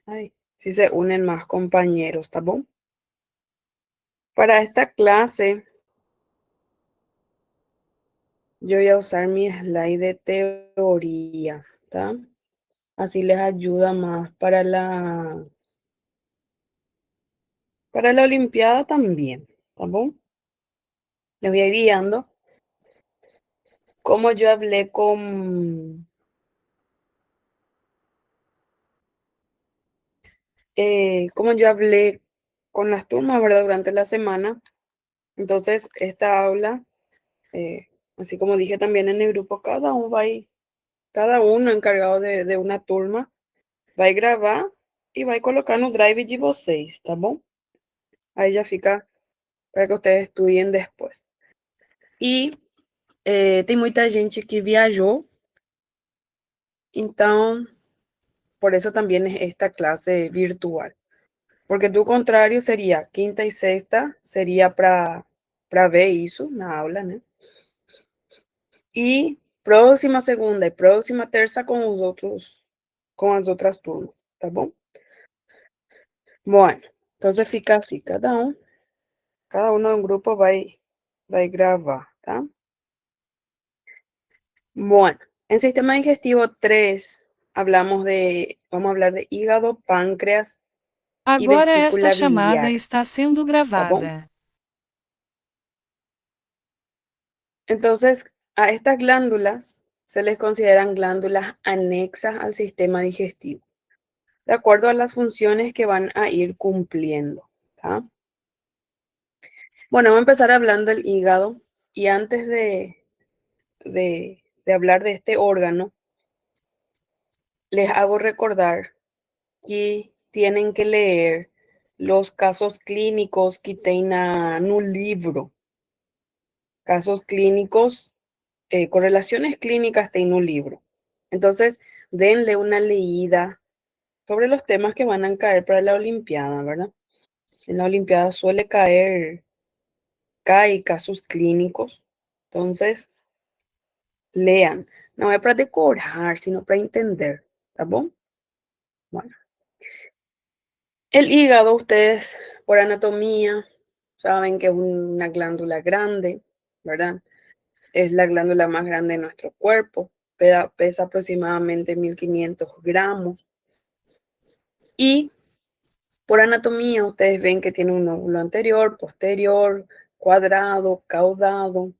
Ay, si se unen más compañeros, ¿tá bom? Para esta clase, yo voy a usar mi slide de teoría, ¿tá? Así les ayuda más para la Olimpiada también, ¿tá bom? Les voy a ir guiando. Como yo hablé como yo hablé con las turmas, ¿verdad? Durante la semana. Entonces, esta aula, eh, así como dije también en el grupo, cada uno encargado de una turma, vai gravar e vai colocar no drive de vocês, tá bom? Aí já fica para que ustedes estudiem depois. E tem muita gente que viajou, então por eso también es esta clase virtual. Porque do contrário seria quinta e sexta, seria para ver isso na aula, né? E próxima segunda e próxima terça com as outras turmas, tá bom? Bueno, entonces fica assim, cada uno en grupo vai grabar, tá? Bueno, en sistema digestivo 3 vamos a hablar de hígado, páncreas y Agora esta vesícula chamada biliar, está sendo ¿tá bom? gravada. Entonces, a estas glándulas se les consideran glándulas anexas al sistema digestivo, de acuerdo a las funciones que van a ir cumpliendo, ¿tá? Bueno, voy a empezar hablando del hígado y antes de hablar de este órgano, les hago recordar que tienen que leer los casos clínicos que tem no livro. Casos clínicos, correlaciones clínicas tem no libro. Entonces, denle una leída sobre los temas que van a caer para la Olimpiada, ¿verdad? En la Olimpiada cae casos clínicos. Entonces, lean. No es para decorar, sino para entender. ¿Está bom? Bueno. El hígado, ustedes por anatomía saben que es una glándula grande, ¿verdad? Es la glándula más grande de nuestro cuerpo, pesa aproximadamente 1500 gramos. Y por anatomía, ustedes ven que tiene un lóbulo anterior, posterior, cuadrado, caudado,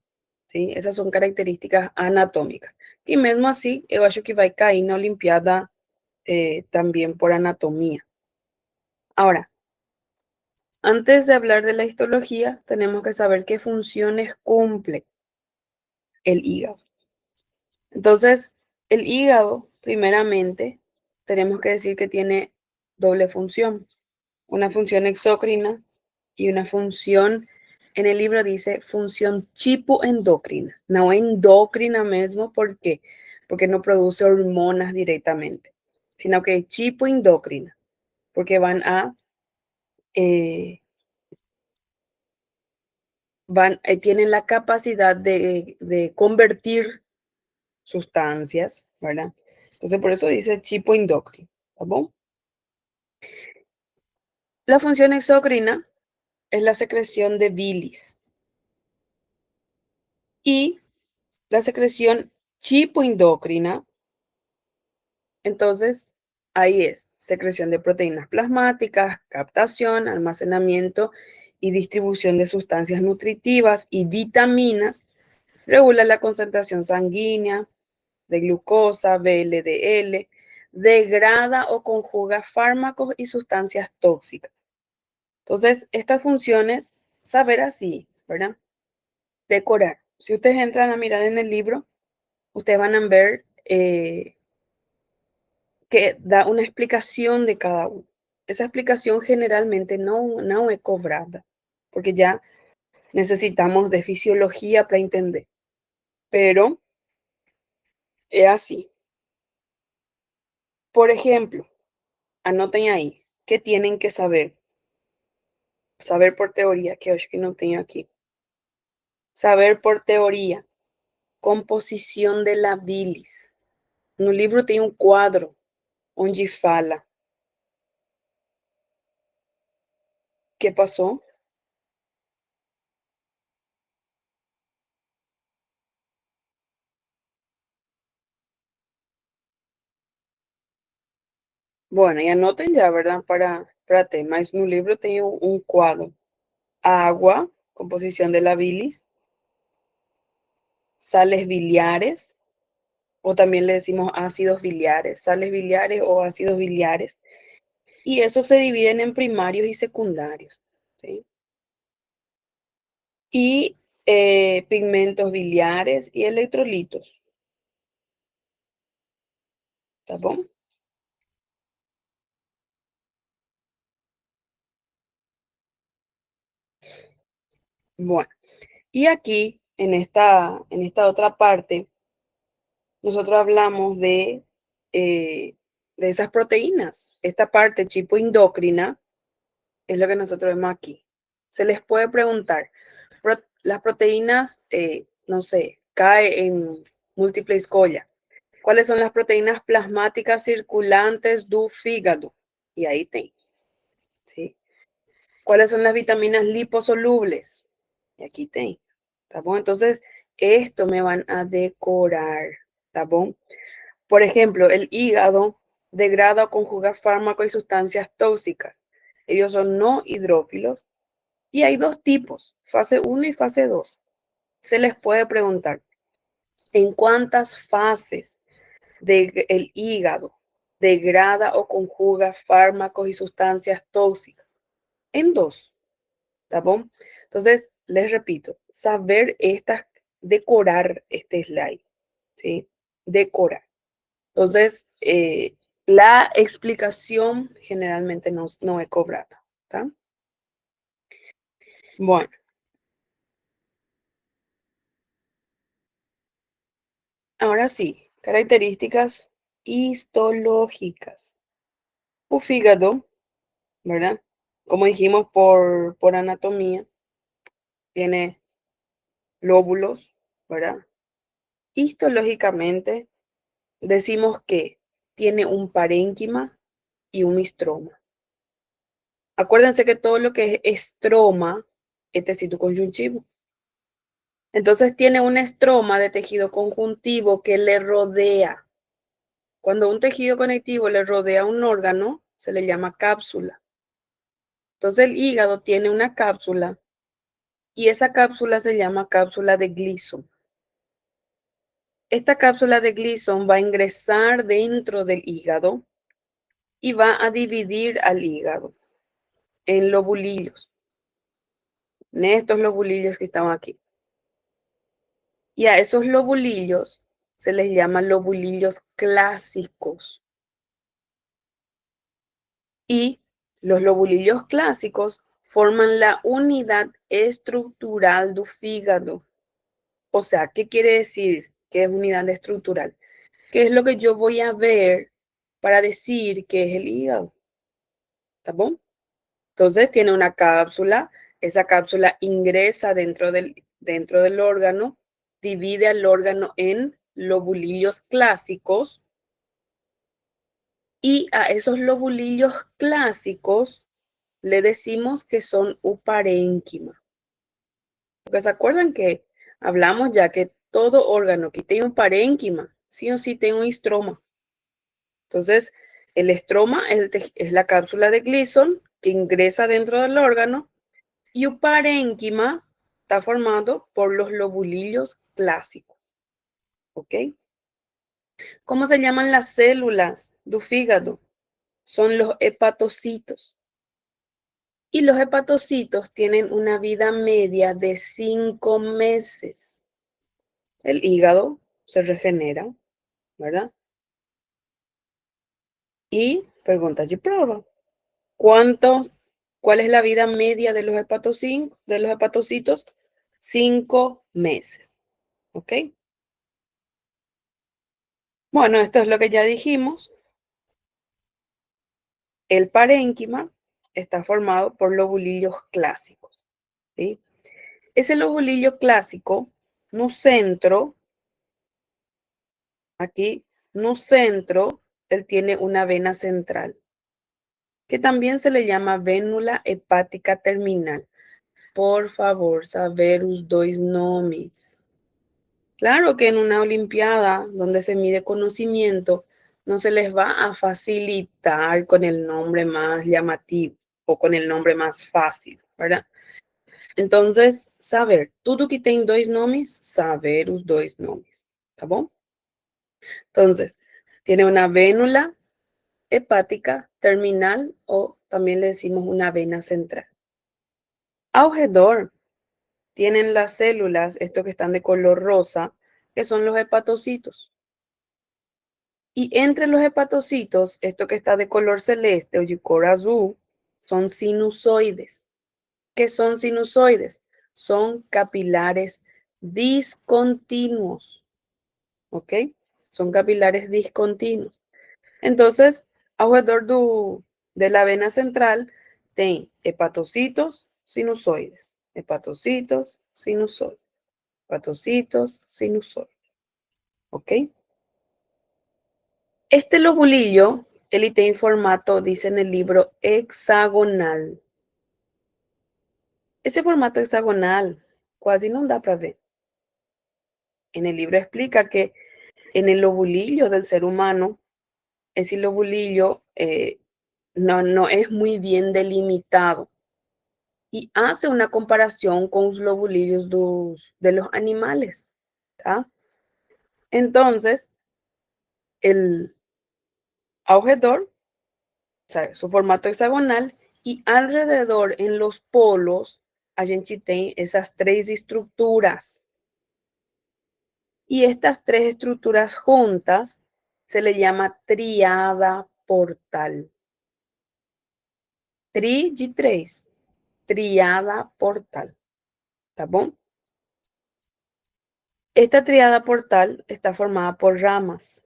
¿sí? Esas son características anatómicas. Y mesmo así, eu acho que vai cair na Olimpiada también por anatomía. Ahora, antes de hablar de la histología, tenemos que saber qué funciones cumple el hígado. Entonces, el hígado, primeramente, tenemos que decir que tiene doble función, una función exócrina y una función, en el libro dice función chipoendocrina, no endocrina mismo, ¿por qué? Porque no produce hormonas directamente, sino que chipoendocrina, porque eh, tienen la capacidad de convertir sustancias, ¿verdad? Entonces, por eso dice chipoendocrina, ¿está bom? La función exócrina es la secreción de bilis y la secreción chipoendocrina, entonces ahí es secreción de proteínas plasmáticas, captación, almacenamiento y distribución de sustancias nutritivas y vitaminas, regula la concentración sanguínea de glucosa, VLDL, degrada o conjuga fármacos y sustancias tóxicas. Entonces, estas funciones, saber así, ¿verdad? Decorar. Si ustedes entran a mirar en el libro, ustedes van a ver que da una explicación de cada uno. Esa explicación generalmente no es cobrada, porque ya necesitamos de fisiología para entender. Pero es así. Por ejemplo, anoten ahí, ¿qué tienen que saber? Saber por teoría, que hoy que no tengo aquí. Saber por teoría, composición de la bilis. No livro tem um quadro onde fala ¿Qué pasó? Bueno, y anoten ya, ¿verdad? Para temas. Un libro tiene un cuadro. Agua, composición de la bilis, sales biliares, o también le decimos ácidos biliares, sales biliares o ácidos biliares. Y esos se dividen en primarios y secundarios, ¿sí? Y pigmentos biliares y electrolitos, ¿está bom? Bueno, y aquí, en esta otra parte, nosotros hablamos eh, de esas proteínas. Esta parte chipoendocrina es lo que nosotros vemos aquí. Se les puede preguntar, las proteínas, no sé, cae en múltiple escolla. ¿Cuáles son las proteínas plasmáticas circulantes do fígado? Y ahí te, ¿sí? ¿Cuáles son las vitaminas liposolubles? Y aquí te, ¿está bon? Entonces, esto me van a decorar, ¿está bon? Por ejemplo, el hígado degrada o conjuga fármacos y sustancias tóxicas. Ellos son no hidrófilos y hay dos tipos, fase uno y fase 2. Se les puede preguntar, ¿en cuántas fases del hígado degrada o conjuga fármacos y sustancias tóxicas? En dos, ¿está bon? Entonces, les repito, saber estas, decorar este slide, ¿sí? Decorar. Entonces, la explicación generalmente no es cobrada, ¿está? Bueno, ahora sí, características histológicas. Un fígado, ¿verdad? Como dijimos por anatomía, tiene lóbulos, ¿verdad? Histológicamente decimos que tiene un parénquima y un estroma. Acuérdense que todo lo que es estroma es tecido conjuntivo. Entonces tiene un estroma de tejido conjuntivo que le rodea. Cuando un tejido conectivo le rodea un órgano, se le llama cápsula. Entonces el hígado tiene una cápsula y esa cápsula se llama cápsula de Gleason. Esta cápsula de Gleason va a ingresar dentro del hígado y va a dividir al hígado en lobulillos, en estos lobulillos que están aquí. Y a esos lobulillos se les llama lobulillos clásicos. Y los lobulillos clásicos forman la unidad estructural del fígado. O sea, ¿qué quiere decir que es unidad estructural? ¿Qué es lo que yo voy a ver para decir que es el hígado? ¿Está bien? Entonces tiene una cápsula, esa cápsula ingresa dentro del órgano, divide al órgano en lobulillos clásicos y a esos lobulillos clásicos le decimos que son uparénquima. Porque se acuerdan que hablamos ya que todo órgano que tiene un parénquima, sí o sí tiene un estroma. Entonces, el estroma es la cápsula de Gleason que ingresa dentro del órgano y un parénquima está formado por los lobulillos clásicos. ¿Ok? ¿Cómo se llaman las células del fígado? Son los hepatocitos. Y los hepatocitos tienen una vida media de 5 meses. El hígado se regenera, ¿verdad? Y pregunta y prueba. ¿Cuánto, ¿Cuál es la vida media de los hepatocitos? 5 meses. ¿Ok? Bueno, esto es lo que ya dijimos. El parénquima está formado por lobulillos clásicos, ¿sí? Ese lobulillo clásico, no centro, aquí, no centro, él tiene una vena central. que también se le llama vénula hepática terminal. Por favor, saber os dois nomes. Claro que en una olimpiada donde se mide conocimiento, no se les va a facilitar con el nombre más llamativo o con el nombre más fácil, ¿verdad? Entonces, saber, tudo que tem dois nomes, saber os dois nomes, ¿tá bom? Entonces, tiene una vénula hepática terminal o también le decimos una vena central. Alrededor tienen las células, estos que están de color rosa, que son los hepatocitos. Y entre los hepatocitos, esto que está de color celeste o de color azul, son sinusoides. ¿Qué son sinusoides? Son capilares discontinuos, ¿ok? Son capilares discontinuos. Entonces, alrededor de la vena central, tem hepatocitos, sinusoides, hepatocitos, sinusoides, hepatocitos, sinusoides, ¿ok? Este lobulillo, ele tem formato, dice en el libro, hexagonal. Ese formato hexagonal quase não dá para ver. En el libro explica que en el lobulillo del ser humano, ese lobulillo no es muy bien delimitado y hace una comparación con los lobulillos de los animales. ¿Tá? Entonces, el alrededor, o sea, su formato hexagonal, y alrededor en los polos, a gente tem esas tres estructuras. Y estas tres estructuras juntas se le llama triada portal. Tri de três, triada portal, ¿tá bom? Esta triada portal está formada por ramas.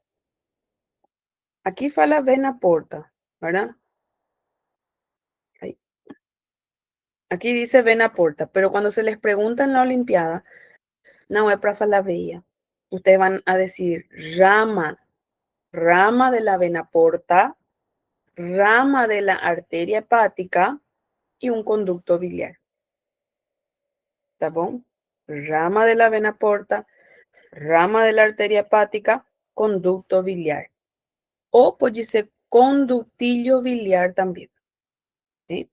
Aquí fala vena porta, ¿verdad? Ahí. Aquí dice vena porta, pero cuando se les pregunta en la Olimpiada, no es para falar veia. Ustedes van a decir rama, rama de la vena porta, rama de la arteria hepática y un conducto biliar. ¿Tá bom? Rama de la vena porta, rama de la arteria hepática, conducto biliar. O pode ser conductillo biliar también. ¿Sí?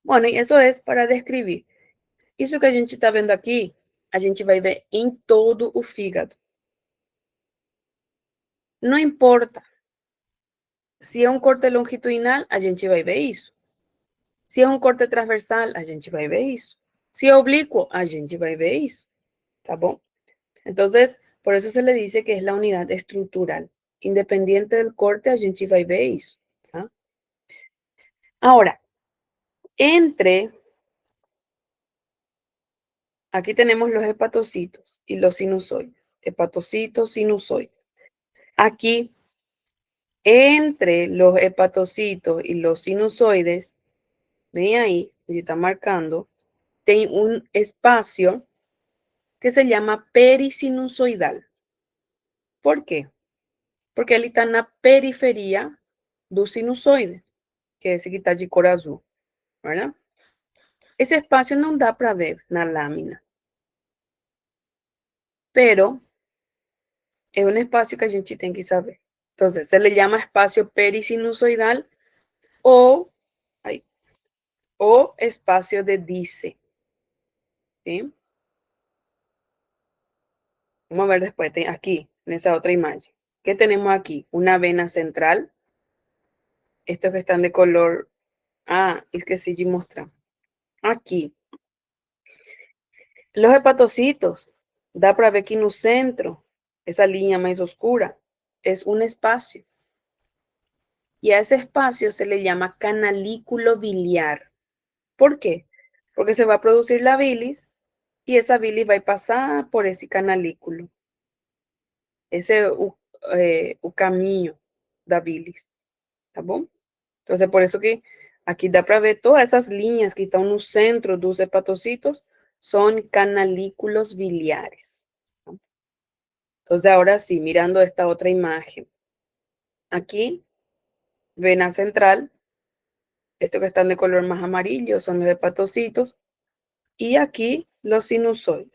Bueno, y eso es para descrever. Isso que a gente está vendo aqui, a gente vai ver em todo o fígado. Não importa. Se é um corte longitudinal, a gente vai ver isso. Se é um corte transversal, a gente vai ver isso. Si es oblicuo, a gente vai ver isso. ¿Tá bom? Entonces, por eso se le dice que es la unidad estructural. Independiente del corte, a gente vai ver isso. ¿Tá? Ahora, aquí tenemos los hepatocitos y los sinusoides. Hepatocitos, sinusoides. Aquí, entre los hepatocitos y los sinusoides, ven ahí, está marcando, tem un espacio que se llama perisinusoidal. ¿Por qué? Porque ele está na periferia do sinusoide, que é esse que está de cor azul, ¿verdad? Esse espacio não dá para ver na lâmina, pero é um espacio que a gente tem que saber. Entonces, se le llama espacio perisinusoidal o, ay, o espacio de Dice. ¿Sí? Vamos a ver después, aquí, en esa otra imagen. ¿Qué tenemos aquí? Una vena central. Estos que están de color... Ah, esqueci de mostrar. Aqui. Los hepatocitos. Dá para ver que no centro, esa línea más oscura, es un espacio. Y a ese espacio se le llama canalículo biliar. ¿Por qué? Porque se va a producir la bilis y esa bilis va a pasar por ese canalículo. Ese o caminho da bilis. ¿Tá bom? Entonces, por eso que aquí da para ver todas esas líneas que están en el centro de los hepatocitos son canalículos biliares. ¿No? Entonces, ahora sí, mirando esta otra imagen. Aquí vena central, estos que están de color más amarillo son los hepatocitos, y aquí los sinusoides,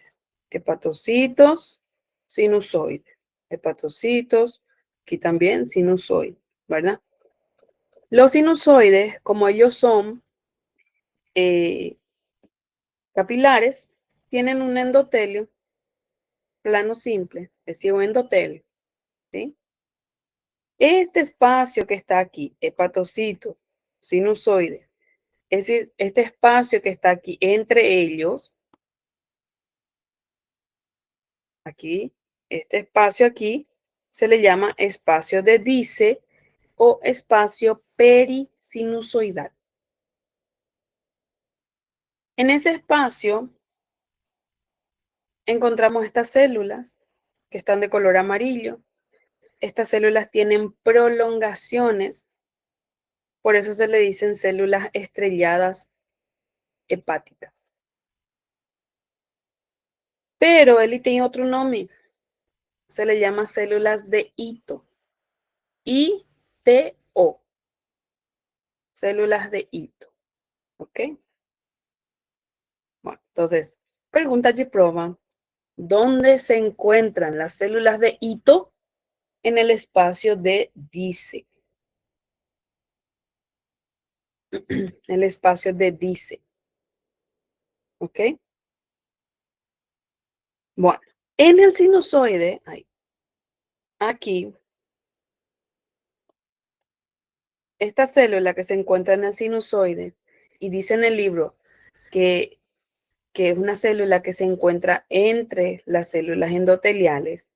hepatocitos, sinusoides, hepatocitos, aquí también sinusoides, ¿verdad? Los sinusoides, como ellos son eh, capilares, tienen un endotelio plano simple, es decir, un endotelio, ¿sí? Este espacio que está aquí, hepatocitos, sinusoides, es decir, este espacio que está aquí entre ellos, aquí, este espacio aquí, se le llama espacio de Dice o espacio perisinusoidal. En ese espacio encontramos estas células que están de color amarillo. Estas células tienen prolongaciones, por eso se le dicen células estrelladas hepáticas. Pero él tiene otro nombre, se le llama células de Ito, I-T-O, células de Ito, ¿ok? Bueno, entonces, pregunta y prueba, ¿dónde se encuentran las células de Ito? En el espacio de Dice, el espacio de Dice, ¿ok? Bueno, en el sinusoide, aquí, esta célula que se encuentra en el sinusoide, y dice en el libro que, que es una célula que se encuentra entre las células endoteliales,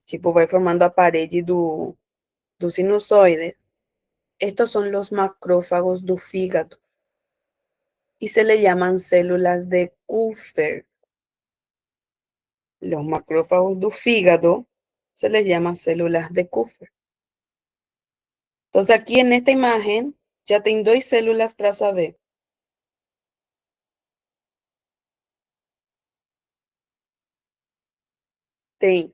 tipo va formando a parede do sinusoide. Estos son los macrófagos do fígado y se le llaman células de Kupffer. Los macrófagos do fígado se les llama células de Kupffer. Entonces aquí en esta imagen ya tengo dos células para saber. Tengo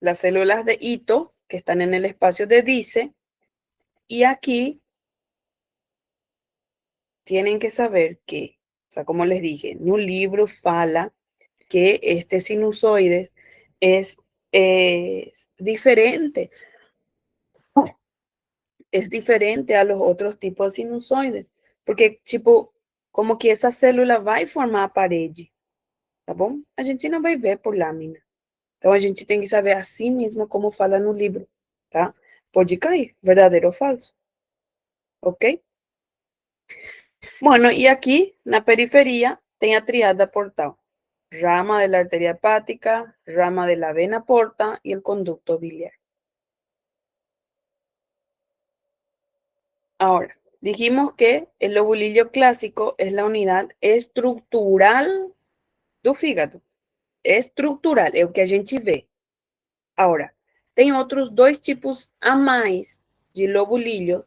las células de Ito que están en el espacio de Dice y aquí tienen que saber que, o sea, como les dije, en un libro fala que este sinusoide es, diferente, es diferente a los otros tipos de sinusoides, porque, tipo, como que essa célula vai formar a parede, tá bom? A gente não vai ver por lâmina. Então, a gente tem que saber assim mesmo como fala no livro, tá? Pode cair, verdadeiro ou falso, ok? Bueno, y aquí, en la periferia, tem a triada portal. Rama de la arteria hepática, rama de la vena porta y el conducto biliar. Ahora, dijimos que el lobulillo clásico es la unidad estructural do fígado. Estructural, é o que a gente vê. Ahora, tem outros dois tipos a mais de lobulillo,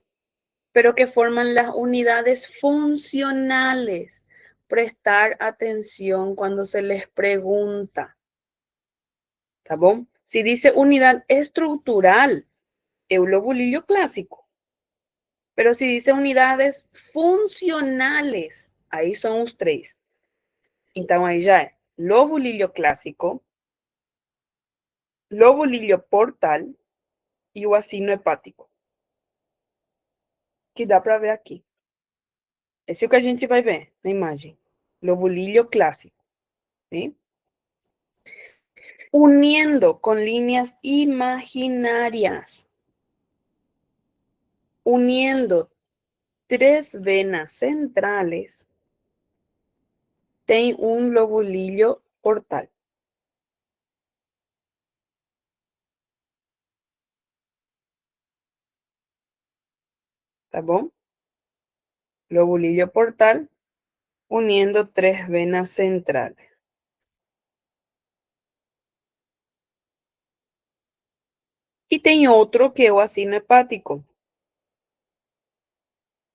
pero que forman las unidades funcionales. Prestar atención cuando se les pregunta. ¿Tá bom? Si dice unidad estructural, es un lobulillo clásico. Pero si dice unidades funcionales, aí são os três. Então, aí já é lobulillo clássico, lobulillo portal e o acino hepático. Que dá para ver aqui. Esse é o que a gente vai ver na imagem. Lobulillo clássico. ¿Sí? Uniendo con líneas imaginarias. Uniendo tres venas centrales, tem un lobulillo portal. ¿Tá bom? Lobulillo portal uniendo tres venas centrales. Y tem otro que es o acino hepático.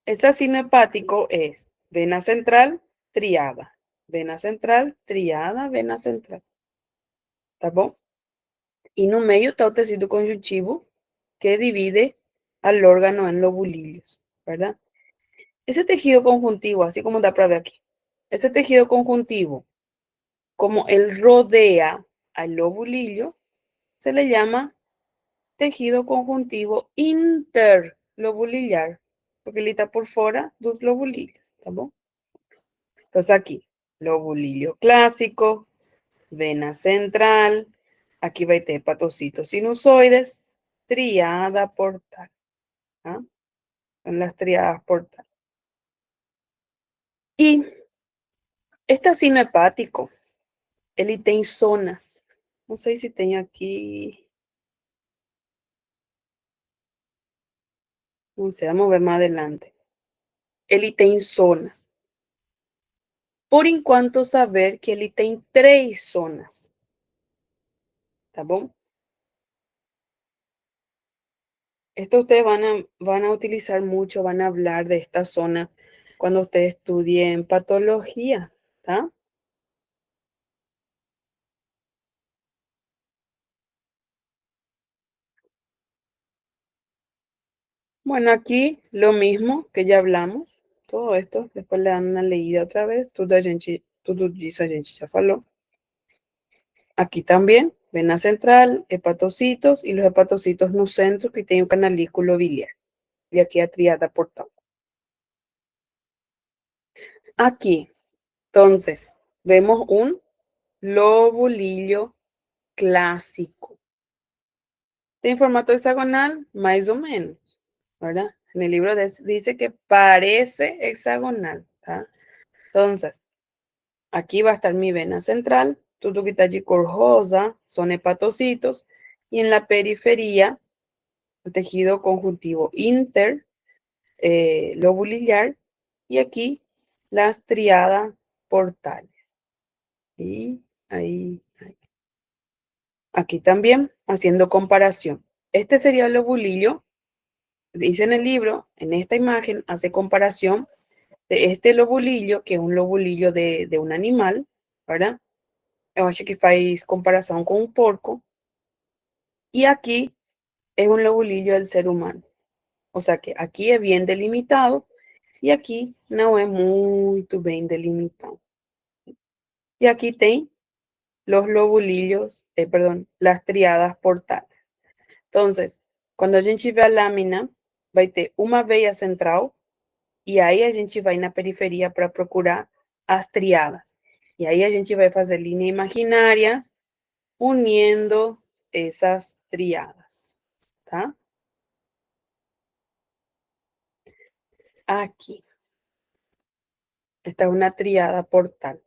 Ese acino hepático es vena central, triada. Vena central, triada, vena central. Tá bom? E no meio está o tecido conjuntivo que divide al órgano en lobulillos, ¿verdad? Ese tejido conjuntivo, así como está para ver aquí, ese tejido conjuntivo, como él rodea al lobulillo, se le llama tejido conjuntivo interlobulillar, porque él está por fuera dos lobulillos, ¿está bom? Entonces aquí, lobulillo clásico, vena central, aquí va a ter hepatocitos sinusoides, triada portal, ¿ah? Son las triadas portales. Y este sino hepático, ele tem zonas. Não sei se tem aqui. Não sei, vamos ver mais adelante. Ele tem zonas. Por enquanto, saber que ele tem 3 zonas. Tá bom? Esto ustedes van a utilizar mucho, van a hablar de esta zona cuando ustedes estudien patología, ¿tá? Bueno, aquí lo mismo que ya hablamos, todo esto, después le dan una leída otra vez, tudo disso a gente ya falou. Aquí también, vena central, hepatocitos y los hepatocitos no centro que tienen un canalículo biliar. Y aquí a triada portal. Aquí, entonces, vemos un lobulillo clásico. ¿Tiene formato hexagonal? Más o menos, ¿verdad? En el libro dice que parece hexagonal, ¿tá? Entonces, aquí va a estar mi vena central, tutuquitachi corjosa, son hepatocitos, y en la periferia, el tejido conjuntivo interlobulillar, y aquí las triadas portales. Y ahí. Aquí también, haciendo comparación. Este sería el lobulillo, dice en el libro, en esta imagen, hace comparación de este lobulillo, que es un lobulillo de un animal, ¿verdad? Eu acho que faz comparación con un porco. Y aquí es un lobulillo del ser humano. O sea que aquí es bien delimitado y aquí no es muy bien delimitado. Y aquí tem los lobulillos, perdón, las triadas portales. Entonces, cuando a gente vê a lâmina, vai ter uma veia central e aí a gente vai na periferia para procurar as triadas. E aí a gente vai fazer linha imaginária unindo essas triadas, tá? Aqui. Esta es una triada portal.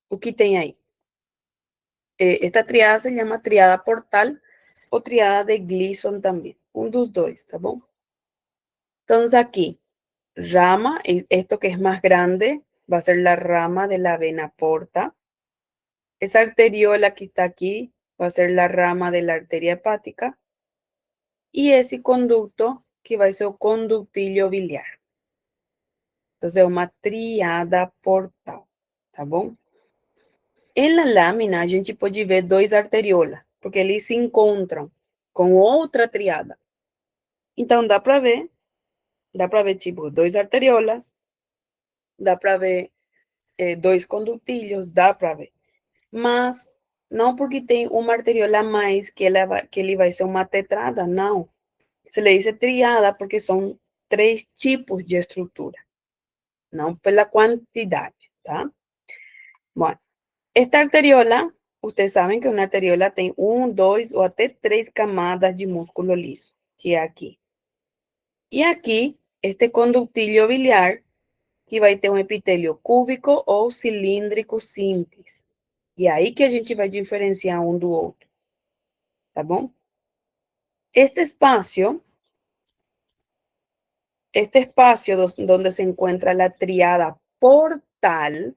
O que tem aí? Esta triada se llama triada portal o triada de Gleason también. Un dos dois, tá bom? Entonces aquí, rama, esto que es más grande, va a ser la rama de la vena porta. Esa arteriola que está aquí va a ser la rama de la arteria hepática. Y ese conducto que va a ser el conductillo biliar. Entonces, una triada portal, tá bom? En la lámina, a gente pode ver 2 arteriolas, porque eles se encontram com outra triada. Então, dá para ver, tipo, 2 arteriolas, dá para ver 2 conductilhos, dá para ver. Mas, não porque tem uma arteriola a mais que ele vai ser uma tetrada, não. Se le dice triada porque são 3 tipos de estrutura, não pela quantidade, tá? Bueno, esta arteriola, ustedes saben que una arteriola tiene 1, 2 o hasta 3 camadas de músculo liso, que es aquí. Y aquí, este conductillo biliar, que vai ter um epitelio cúbico ou cilíndrico simples. E aí que a gente vai diferenciar um do outro, tá bom? Este espacio donde se encuentra la triada portal,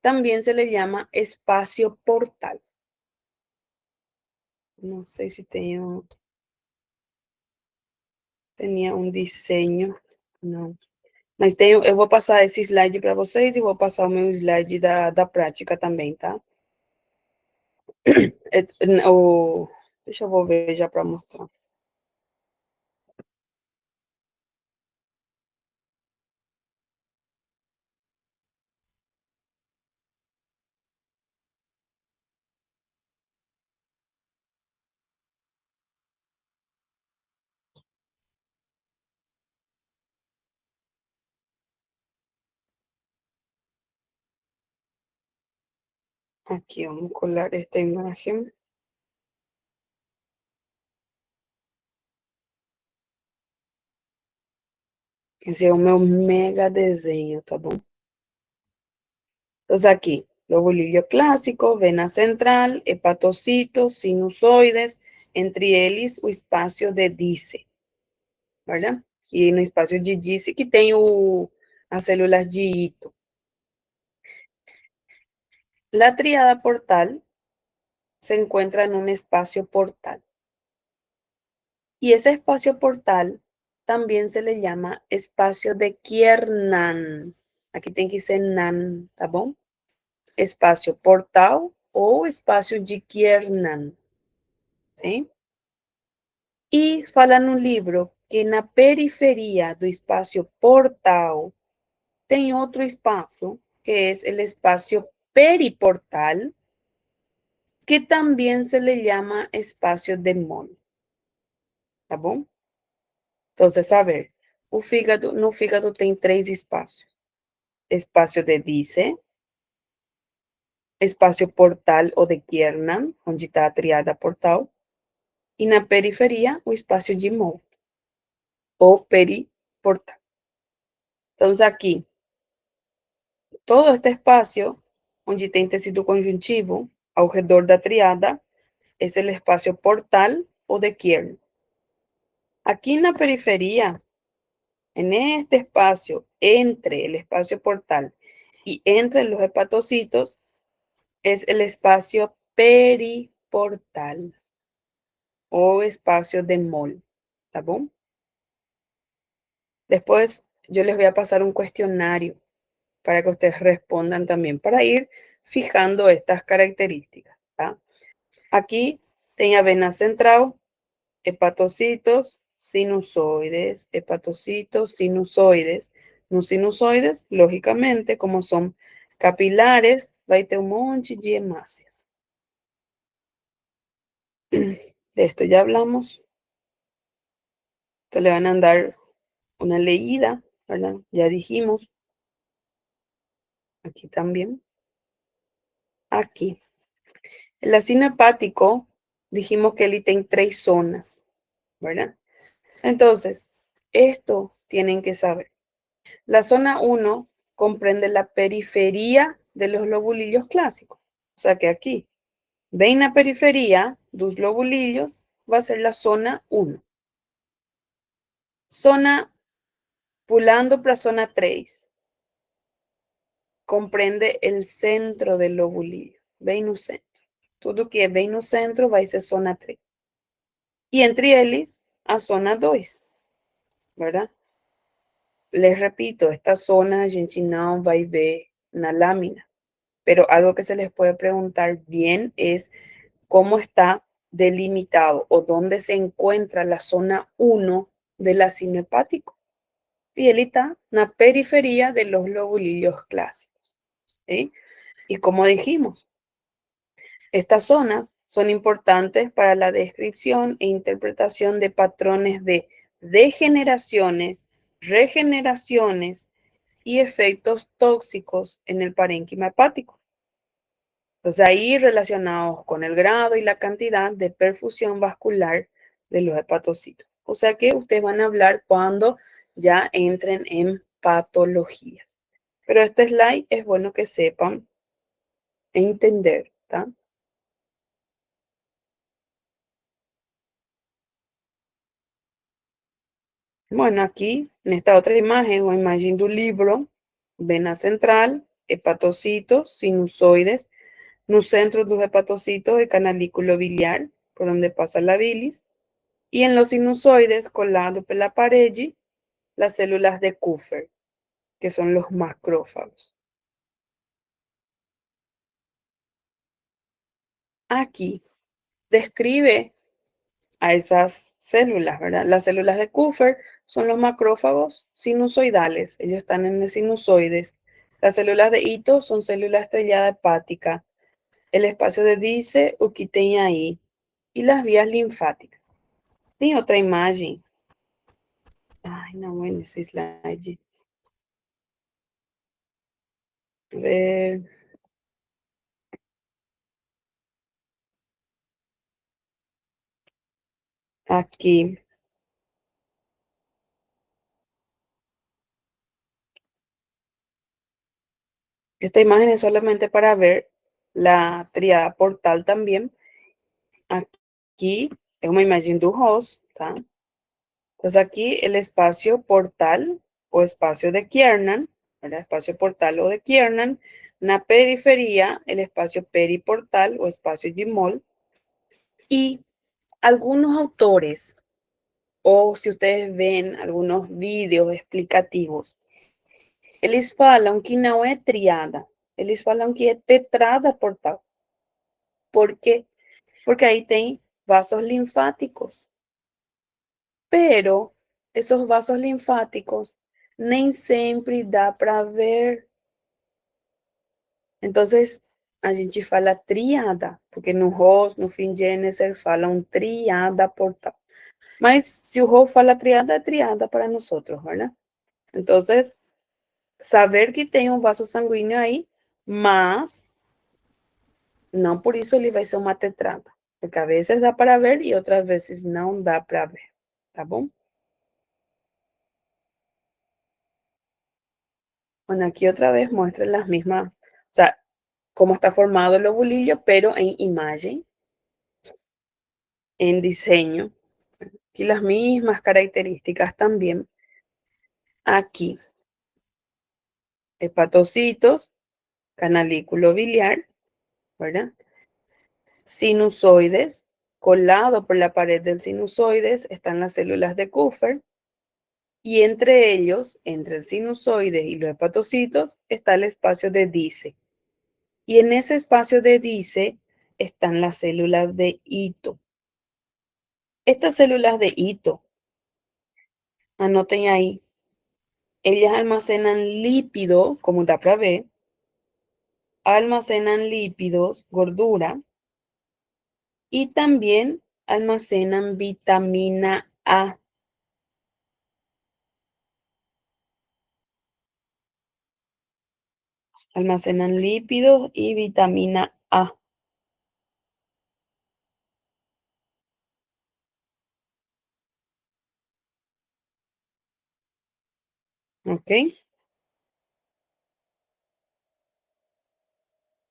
también se le llama espacio portal. No sé si tenía um desenho, não. Mas eu vou passar esse slide para vocês e vou passar o meu slide da prática também, tá? Deixa eu ver já para mostrar. Aquí vamos a colar esta imagen. Esse é o meu mega desenho, tá bom? Entonces aquí, lobulillo clásico, vena central, hepatocitos, sinusoides, entre o espaço de Dice, ¿verdad? E no espaço de Dice que tem as células de Ito. La tríada portal se encuentra en un espacio portal. Y ese espacio portal también se le llama espacio de Kiernan. Aquí tem que ser nan, tá bom? Espacio portal ou espacio de Kiernan. ¿Sí? E fala no livro que na periferia do espaço portal tem outro espaço, que é o espaço periportal, que também se le llama espaço de Mol. Tá bom? Então, a ver, no fígado tem três espaços: espaço de Dice, espaço portal ou de Kiernan, onde está a triada portal, e na periferia o espaço de Mol, ou periportal. Então, aqui, todo este espacio, onde tem tecido conjuntivo, ao redor da triada, es el espacio portal o de Kiernan. Aquí en la periferia, en este espacio entre el espacio portal y entre los hepatocitos, es el espacio periportal o espacio de Mol. ¿Está bien? Después yo les voy a pasar un cuestionario para que ustedes respondan también, para ir fijando estas características. ¿Tá? Aquí tem a vena central, hepatocitos, sinusoides, hepatocitos, sinusoides. Nos sinusoides, lógicamente, como son capilares, vai ter um monte de hemácias. De esto ya hablamos. Entonces le van a dar una leída, ¿verdad? Ya dijimos. Aquí también. Aquí. El ácido hepático, dijimos que él tiene tres zonas, ¿verdad? Entonces, esto tienen que saber. La zona 1 comprende la periferia de los lobulillos clásicos. O sea que aquí, ven la periferia dos lobulillos, va a ser la zona 1. Zona, pulando para zona 3, comprende el centro del lobulillo. Vem no centro. Tudo que vem no centro vai ser zona 3. Y entre eles, a zona 2, ¿verdad? Les repito, esta zona a gente não vai ver na lámina, pero algo que se les puede preguntar bien es cómo está delimitado o dónde se encuentra la zona 1 del ácido hepático. Y él está en la periferia de los lobulillos clásicos. ¿Sí? Y como dijimos, estas zonas son importantes para la descripción e interpretación de patrones de degeneraciones, regeneraciones y efectos tóxicos en el parénquima hepático. Entonces ahí relacionados con el grado y la cantidad de perfusión vascular de los hepatocitos. O sea que ustedes van a hablar cuando ya entren en patologías. Pero este slide es bueno que sepan entender, ¿tá? Bueno, aquí en esta otra imagen o imagen del libro, vena central, hepatocitos, sinusoides, no centro dos hepatocitos, el canalículo biliar, por donde pasa la bilis, y en los sinusoides, colado por la pared, las células de Kupffer, que son los macrófagos. Aquí describe a esas células, ¿verdad? Las células de Kupffer son los macrófagos sinusoidales, ellos están en el sinusoides. Las células de Ito son células estrellada hepática. El espacio de Dice, o que tem ahí, y las vías linfáticas. Tem otra imagen. Ay, no, bueno, ese slide. A ver. Aquí, esta imagen es solamente para ver la tríada portal también. Aquí es una imagen de un host, ¿tá? Entonces aquí el espacio portal o espacio de Kiernan, ¿verdad? Espacio portal o de Kiernan, la periferia, el espacio periportal o espacio Gmol. Y algunos autores, o si ustedes ven algunos vídeos explicativos, eles falam que não é triada, eles falam que é tetrada portal. Por quê? Porque aí tem vasos linfáticos. Pero esos vasos linfáticos nem sempre dá para ver. Entonces, a gente fala triada, porque no Ross, no Fingeneser, falam triada portal. Mas se o Rô fala triada, é triada para nós, ¿verdad? Entonces, saber que tem um vaso sanguíneo aí, mas não por isso ele vai ser uma tetrada. Porque a veces dá para ver e outras vezes não dá para ver, tá bom? Bueno, aquí otra vez muestran las mismas, o sea, cómo está formado el lobulillo, pero en imagen, en diseño. Aquí las mismas características también. Aquí, hepatocitos, canalículo biliar, ¿verdad? Sinusoides, colado por la pared del sinusoides, están las células de Kupffer, y entre ellos, entre el sinusoide y los hepatocitos, está el espacio de Dice. Y en ese espacio de Dice están las células de Ito. Estas células de Ito, anoten ahí, ellas almacenan lípido, como da para ver, almacenan lípidos, gordura, y también almacenan vitamina A. Almacenan lípidos y vitamina A. ¿Ok?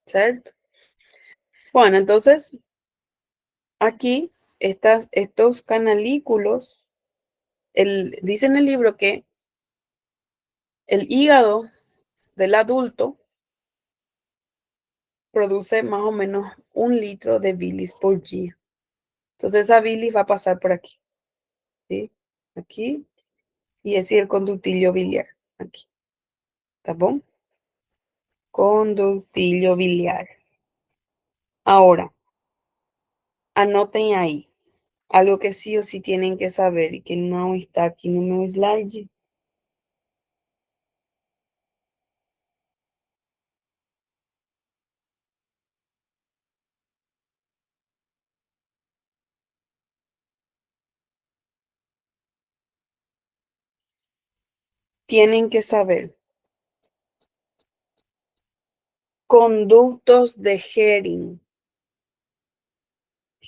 ¿Cierto? Bueno, entonces aquí estos canalículos, dice en el libro que el hígado del adulto produce más o menos 1 litro de bilis por día. Entonces esa bilis va a pasar por aquí, ¿sí? Aquí, y ese es el conductillo biliar, aquí, ¿está bom? Conductillo biliar. Ahora, anoten ahí, algo que sí o sí tienen que saber y que no está aquí en mi slide. Tienen que saber conductos de Hering.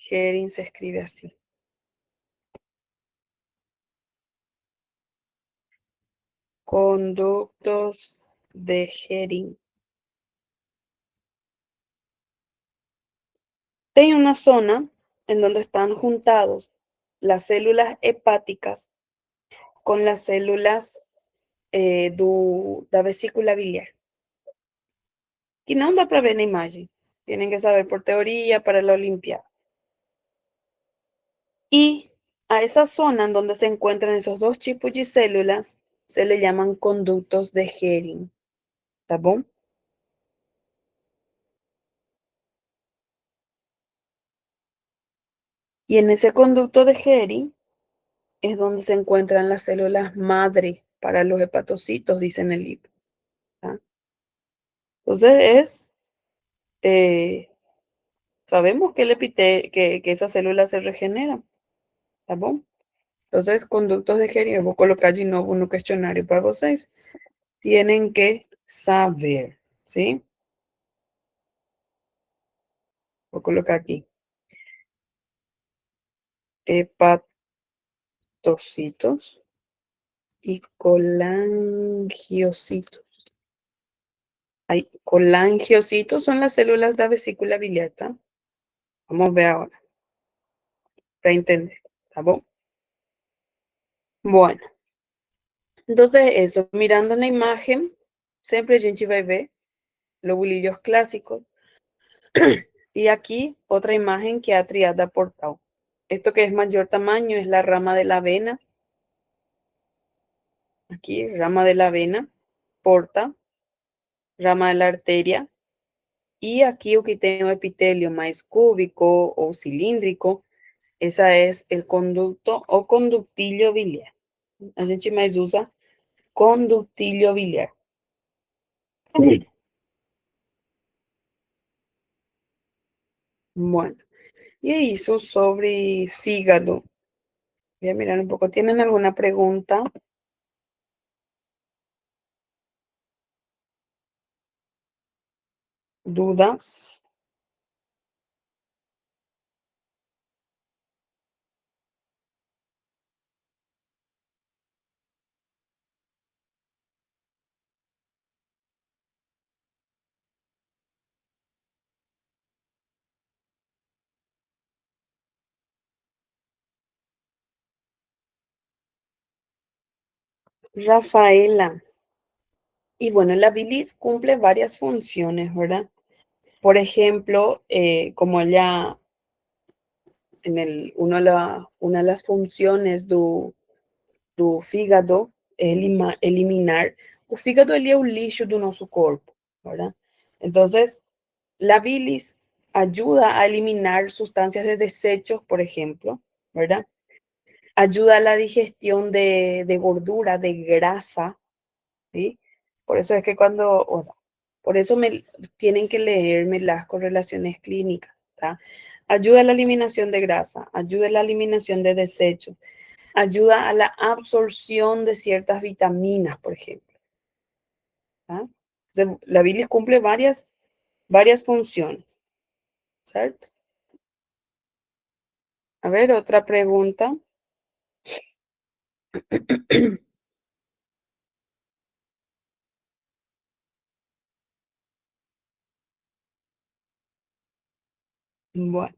Hering se escribe así. Conductos de Hering. Hay una zona en donde están juntados las células hepáticas con las células da vesícula biliar. Y no da para ver la imagen. Tienen que saber por teoría para la Olimpiada. Y a esa zona en donde se encuentran esos dos tipos de células se le llaman conductos de Hering. ¿Está bom? Y en ese conducto de Hering es donde se encuentran las células madre para los hepatocitos, dice en el libro. ¿Tá? Entonces sabemos que, que esas células se regeneran. ¿Tá bom? Entonces, conductos de Hering, vou colocar de novo no questionário para vocês. Tienen que saber, ¿sí? Voy a colocar aquí. eritrocitos y colangiocitos. Hay colangiocitos son las células de la vesícula biliar, ¿tá? Vamos a ver ahora, para entender, ¿tá bom? Bueno, entonces eso, mirando la imagen, siempre a gente vai ver lobulillos clásicos. Y aquí otra imagen que ha triada portal. Esto que es mayor tamaño es la rama de la vena. Aquí, rama de la vena, porta, rama de la arteria. Y aquí o que tem o epitelio mais cúbico ou cilíndrico, essa é o conducto ou conductilho biliar. A gente mais usa conductilho biliar. Bueno, y eso sobre fígado. Voy a mirar un poco. ¿Tienen alguna pregunta? ¿Dudas? Rafaela. Y bueno, la bilis cumple varias funciones, ¿verdad? Por ejemplo, como ella, una de las funciones do fígado é eliminar. O fígado ele é o lixo do nosso corpo, ¿verdad? Entonces, la bilis ayuda a eliminar sustancias de desechos, por ejemplo, ¿verdad? Ayuda a la digestión de gordura, de grasa, ¿sí? Por eso es que o sea, por eso tienen que leerme las correlaciones clínicas, ¿tá? Ayuda a la eliminación de grasa, ayuda a la eliminación de desechos, ayuda a la absorción de ciertas vitaminas, por ejemplo, ¿tá? Entonces, la bilis cumple varias funciones, ¿cierto? A ver, otra pregunta. Bueno,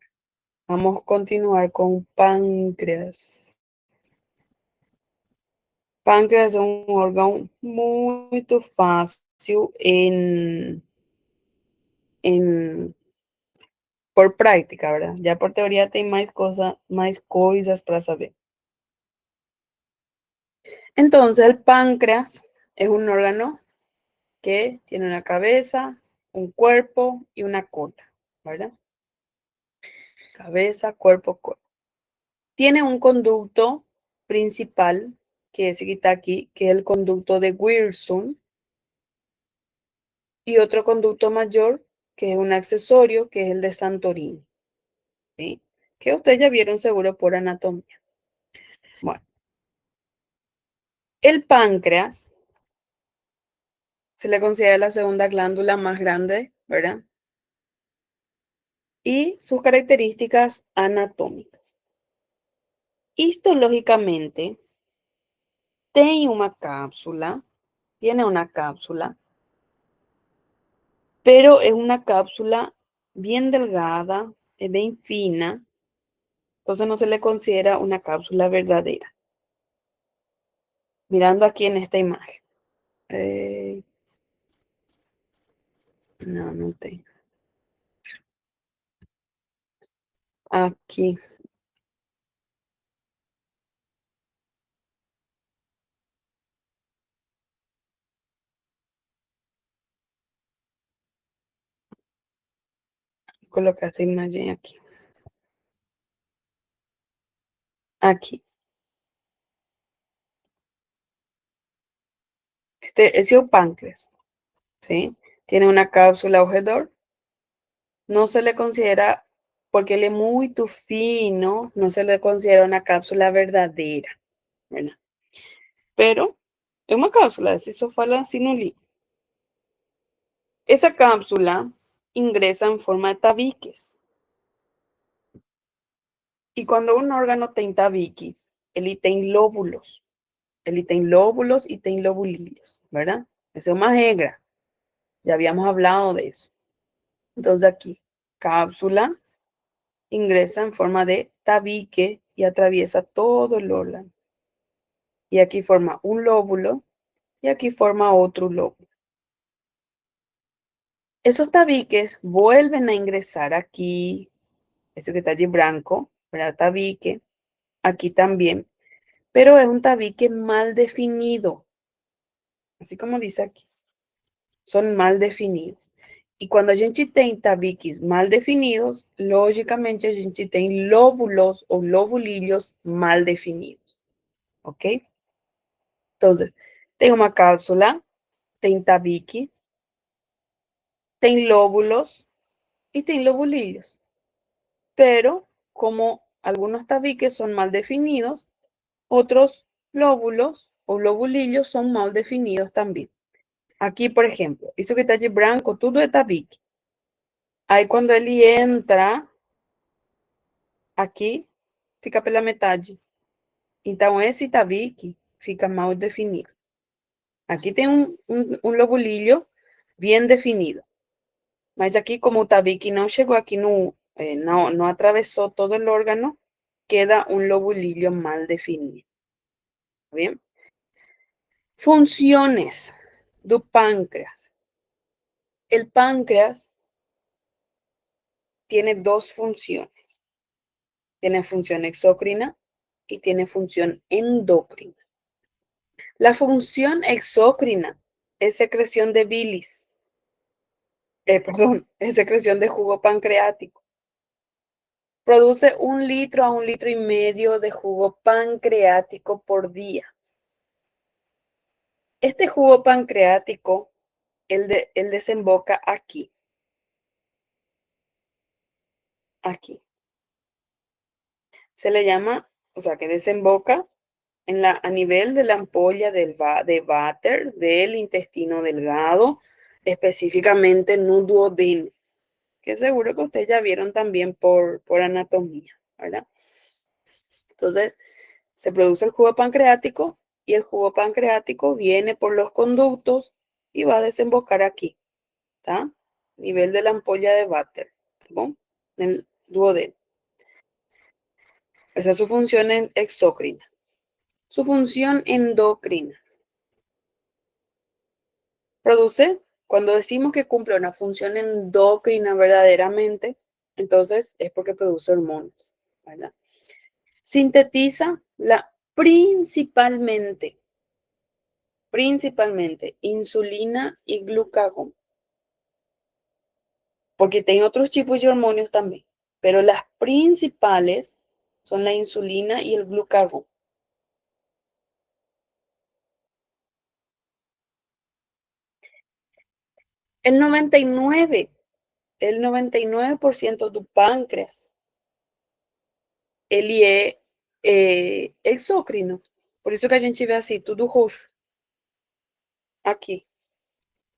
vamos a continuar con páncreas. Páncreas é um órgão muito fácil por práctica, ¿verdad? Ya por teoría tem más coisas para saber. Entonces, el páncreas es un órgano que tiene una cabeza, un cuerpo y una cola, ¿verdad? Cabeza, cuerpo, cola. Tiene un conducto principal, que es el que está aquí, que es el conducto de Wilson, y otro conducto mayor, que es un accesorio, que es el de Santorini, ¿sí? Que ustedes ya vieron seguro por anatomía. Bueno, el páncreas se le considera la segunda glándula más grande, ¿verdad? Y sus características anatómicas. Histológicamente, tiene una cápsula, pero es una cápsula bien delgada, bien fina, entonces no se le considera una cápsula verdadera. Mirando aquí en esta imagen. No tengo. Aquí. Colocar esa imagen aquí. Aquí. Este es el páncreas, ¿sí? Tiene una cápsula alrededor. No se le considera, porque él es muy fino, no se le considera una cápsula verdadera, ¿verdad? Pero es una cápsula de Cisofala sinuli. Esa cápsula ingresa en forma de tabiques. Y cuando un órgano tiene tabiques, Ele tem lóbulos. Ele tem lóbulos y tem lobulillos, ¿verdad? Eso es más negra. Ya habíamos hablado de eso. Entonces aquí, cápsula ingresa en forma de tabique y atraviesa todo el órgano. Y aquí forma un lóbulo y aquí forma otro lóbulo. Esos tabiques vuelven a ingresar aquí, eso que está allí blanco, ¿verdad? Tabique, aquí también, pero es un tabique mal definido, así como dice aquí, son mal definidos. E quando a gente tem tabiques mal definidos, logicamente a gente tem lóbulos ou lobulillos mal definidos, ok? Entonces, tem uma cápsula, tem tabique, tem lóbulos y tem lobulillos. Pero como algunos tabiques son mal definidos, otros lóbulos o lobulillos son mal definidos también. Aquí, por ejemplo, isso que está de branco, tudo é tabique. Aí, quando ele entra aqui, fica pela metade. Então, esse tabique fica mal definido. Aqui tem um lobulillo bem definido. Mas aqui, como o tabique não chegou aqui no atravesó todo el órgano, queda un lobulillo mal definido. Bien. Funciones do páncreas. El páncreas tiene dos funciones. Tiene función exócrina y tiene función endocrina. La función exócrina es secreción de bilis, perdón, es secreción de jugo pancreático. Produce 1 litro a 1,5 litros de jugo pancreático por día. Este jugo pancreático, él desemboca aquí. Aquí. Se le llama, o sea, que desemboca a nivel de la ampolla de váter del intestino delgado, específicamente en un duodeno, que seguro que ustedes ya vieron también por anatomía, ¿verdad? Entonces, se produce el jugo pancreático y el jugo pancreático viene por los conductos y va a desembocar aquí, ¿está? Nivel de la ampolla de váter, ¿no? En el duodeno. Esa es su función exócrina. Su función endocrina. Produce, cuando decimos que cumple una función endocrina verdaderamente, entonces es porque produce hormonas, ¿verdad? Sintetiza principalmente insulina y glucagón, porque tiene otros tipos de hormonas también, pero las principales son la insulina y el glucagón. El 99, el 99% do páncreas, ele é exócrino. Por isso que a gente vê assim, tudo roxo. Aquí.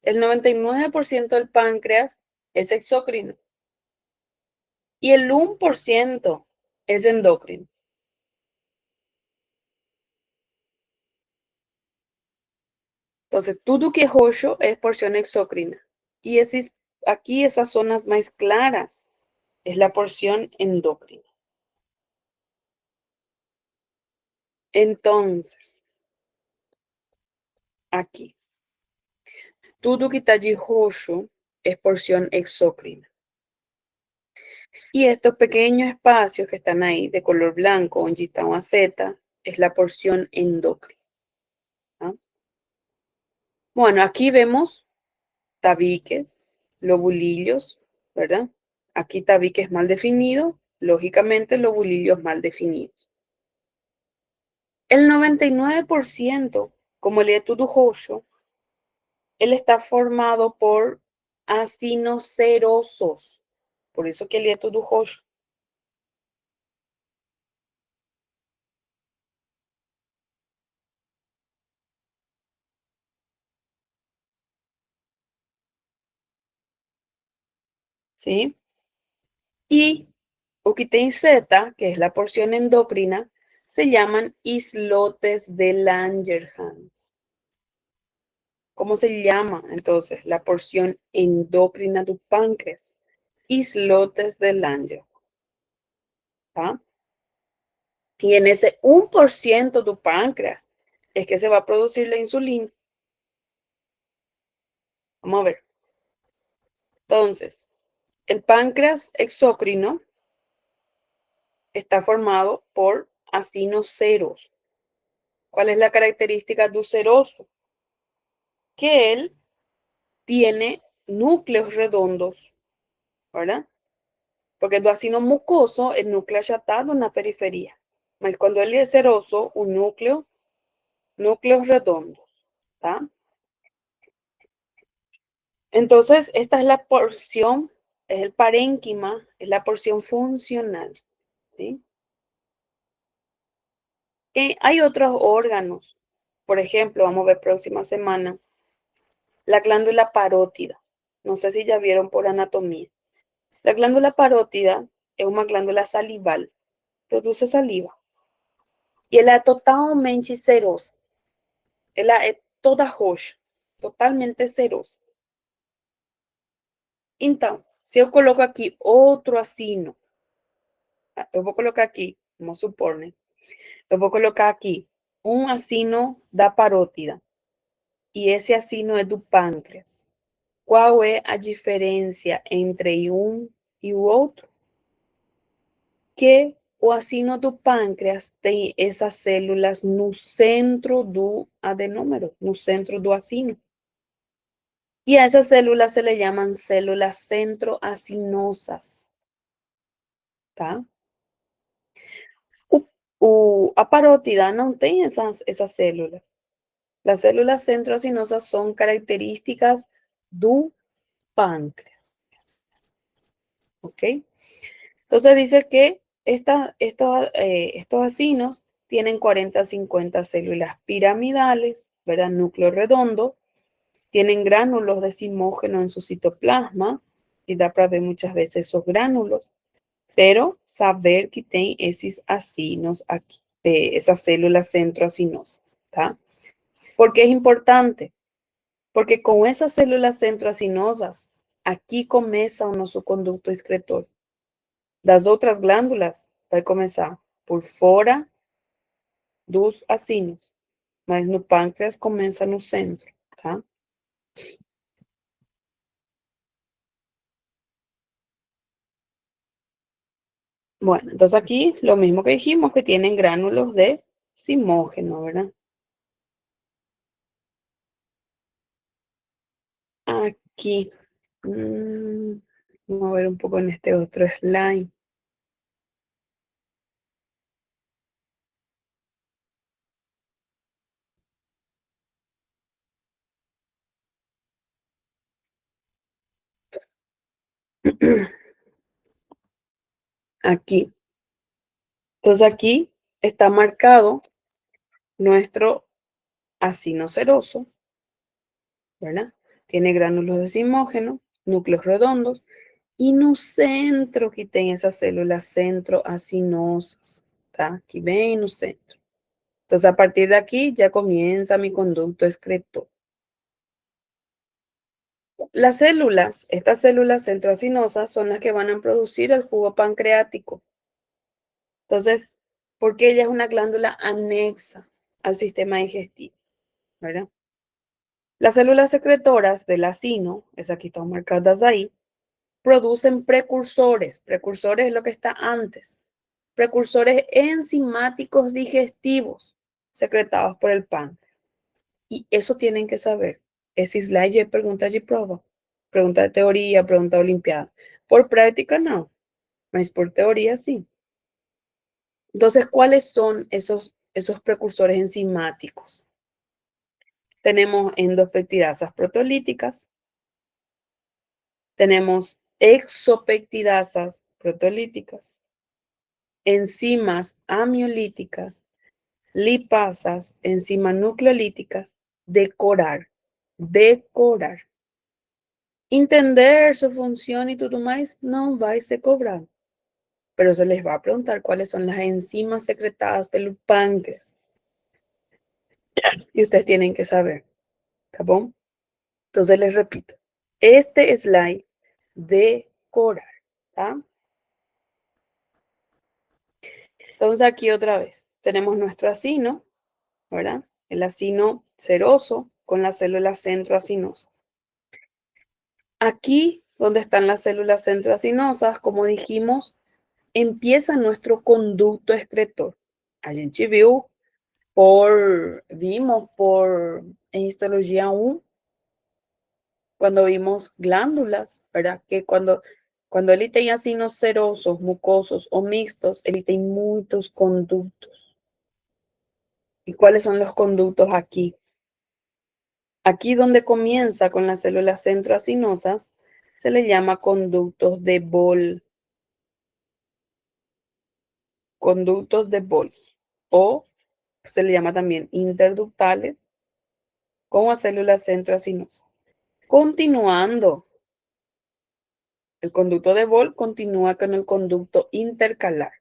El 99% del páncreas es exócrino y el 1% es endocrino. Entonces, todo que es rojo es porción exócrina. Y aquí esas zonas más claras es la porción endocrina. Entonces, aquí, todo que está de rojo es porción exócrina. Y estos pequeños espacios que están ahí de color blanco, donde está una Z, es la porción endocrina. ¿Ah? Bueno, aquí vemos tabiques, lobulillos, ¿verdad? Aquí tabiques mal definidos, lógicamente lobulillos mal definidos. El 99%, como el estudio rojo, él está formado por acinocerosos. Por eso que el estudio rojo. ¿Sí? Y o que tem Z, que es la porción endocrina, se llaman islotes de Langerhans. ¿Cómo se llama entonces la porción endocrina del páncreas? Islotes de Langerhans. ¿Tá? Y en ese 1% de tu páncreas es que se va a producir la insulina. Vamos a ver. Entonces, el páncreas exócrino está formado por acinos ceros. ¿Cuál es la característica de un ceroso? Que él tiene núcleos redondos, ¿verdad? Porque el acino mucoso, el núcleo achatado en la periferia. Mas cuando él es ceroso, un núcleos redondos, ¿tá? Entonces, esta es la porción, es el parénquima, es la porción funcional, ¿sí? Hay otros órganos. Por ejemplo, vamos a ver próxima semana, la glándula parótida. No sé si ya vieron por anatomía. La glándula parótida es una glándula salival, produce saliva. Y ela é totalmente serosa. Ela é toda roxa, totalmente serosa. Então, se eu coloco aqui outro acino, eu vou colocar aqui, vamos supor, né? Eu vou colocar aqui um acino da parótida e esse acino é do pâncreas. Qual é a diferença entre um e o outro? Que o acino do pâncreas tem essas células no centro do adenômero, no centro do acino. Y a esas células se le llaman células centroacinosas, tá? A parótida não tem essas células. Las células centroacinosas son características do páncreas, ¿ok? Entonces dice que estos acinos tienen 40 a 50 células piramidales, ¿verdad? Núcleo redondo, tienen gránulos de simógeno en su citoplasma, y da para ver muchas veces esos gránulos, pero saber que tem esses acinos aqui, essas células centroacinosas, tá? ¿Por qué es importante? Porque con esas células centroacinosas, aqui começa o nosso conducto excretor. Das outras glândulas, vai começar por fora dos acinos, mas no pâncreas começa no centro, tá? Bueno, entonces aquí lo mismo que dijimos, que tienen gránulos de simógeno, ¿verdad? Aquí. Vamos a ver un poco en este otro slide. Aquí. Entonces aquí está marcado nuestro acino seroso, ¿verdad? Tiene gránulos de simógeno, núcleos redondos, y no centro que tem esas células centroacinosas, ¿tá? Aquí ven no centro. Entonces a partir de aquí ya comienza mi conducto excretor. Las células, estas células centroacinosas son las que van a producir el jugo pancreático. Entonces, porque ella es una glándula anexa al sistema digestivo, ¿verdad? Las células secretoras del acino, esas que están marcadas ahí, producen precursores. Precursores es lo que está antes. Precursores enzimáticos digestivos secretados por el páncreas. Y eso tienen que saber. Esse slide é pergunta de prova. Pregunta de teoría, pregunta olimpiada. Por práctica, no. Mas por teoría, sí. Entonces, ¿cuáles son esos precursores enzimáticos? Tenemos endopeptidasas protolíticas, tenemos exopeptidasas protolíticas, enzimas amiolíticas, lipasas, enzimas nucleolíticas, decorar. Entender su función y tudo mais não vai ser cobrado. pero se les va a preguntar cuáles son las enzimas secretadas del páncreas. Y ustedes tienen que saber, ¿está bien? Entonces les repito, este slide de coral, ¿está? Entonces aquí otra vez, tenemos nuestro acino, ¿verdad? El acino seroso con las células centroacinosas. Aquí, donde están las células centroacinosas, como dijimos, empieza nuestro conducto excretor. A gente vimos por en histología 1, cuando vimos glándulas, ¿verdad? Que cuando ele tem acinos serosos, mucosos o mixtos, ele tem muchos conductos. ¿Y cuáles son los conductos aquí? Aquí donde comienza con las células centroacinosas, se le llama conductos de Bol. Conductos de Bol. O se le llama también interductales con las células centroacinosas. Continuando, el conducto de Bol continúa con el conducto intercalar.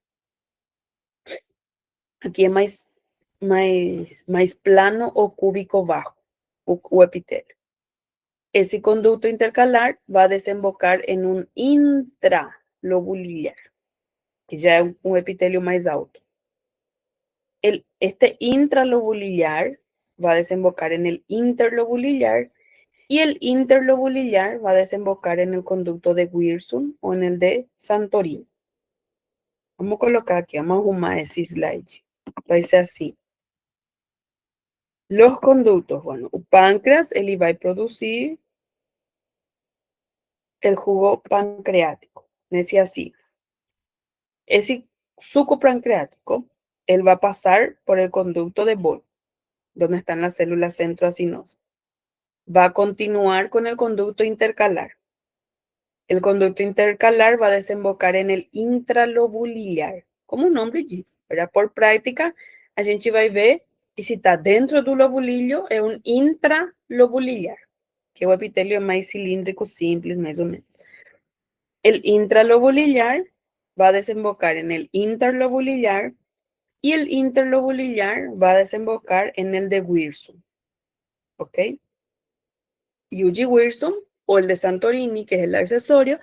Aquí es más plano o cúbico bajo, o epitelio. Ese conducto intercalar va a desembocar en un intralobulillar, que ya es un epitelio más alto. Este intralobulillar va a desembocar en el interlobulillar y el interlobulillar va a desembocar en el conducto de Wirsum o en el de Santorini. Vamos a colocar aquí, vamos a arrumar ese slide. Va a ser así. Los conductos, bueno, el páncreas, él va a producir el jugo pancreático. Dice así. Ese suco pancreático, él va a pasar por el conducto de Bol, donde están las células centroacinosas. Va a continuar con el conducto intercalar. El conducto intercalar va a desembocar en el intralobulillar, como o nome diz, ¿verdad? Por práctica, a gente vai ver e se está dentro do lobulilho, é um intralobulillar, que o epitelio é mais cilíndrico, simples, mais ou menos. El intralobulillar va a desembocar en el interlobulillar y el interlobulillar va a desembocar en el de Wirsum. ¿Ok? Y Uji Wirsum o el de Santorini, que es el accesorio,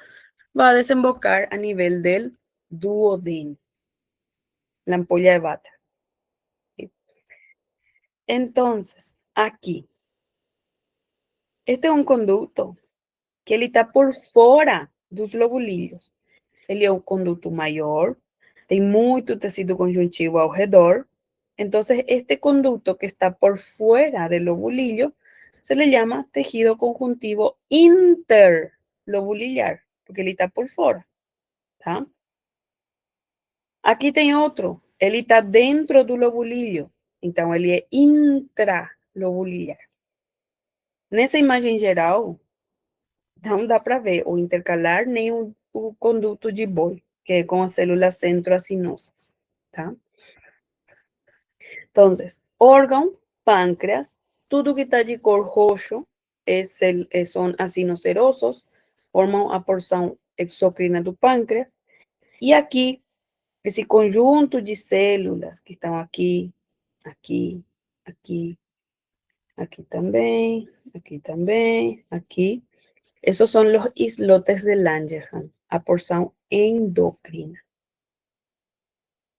va a desembocar a nivel del duodeno, la ampolla de Bata. ¿Sí? Entonces, aquí, este es un conducto que ele está por fora dos lobulilhos. Ele é um conduto maior, tem muito tecido conjuntivo ao redor. Entonces, este conducto que está por fuera del lobulillo se le llama tejido conjuntivo interlobulillar, porque ele está por fora, tá? Aqui tem outro, ele está dentro do lobulilho, então ele é intralobulillar. Nessa imagem geral, não dá para ver o intercalar nem o conduto de Bol, que é com as células centroacinosas, tá? Entonces, órgão, páncreas, tudo que está de cor roxo son acinos serosos, formam a porção exócrina do pâncreas. E aqui, esse conjunto de células que estão aqui, aqui, aqui, aqui também, aqui. Esos son los islotes de Langerhans, a porção endócrina.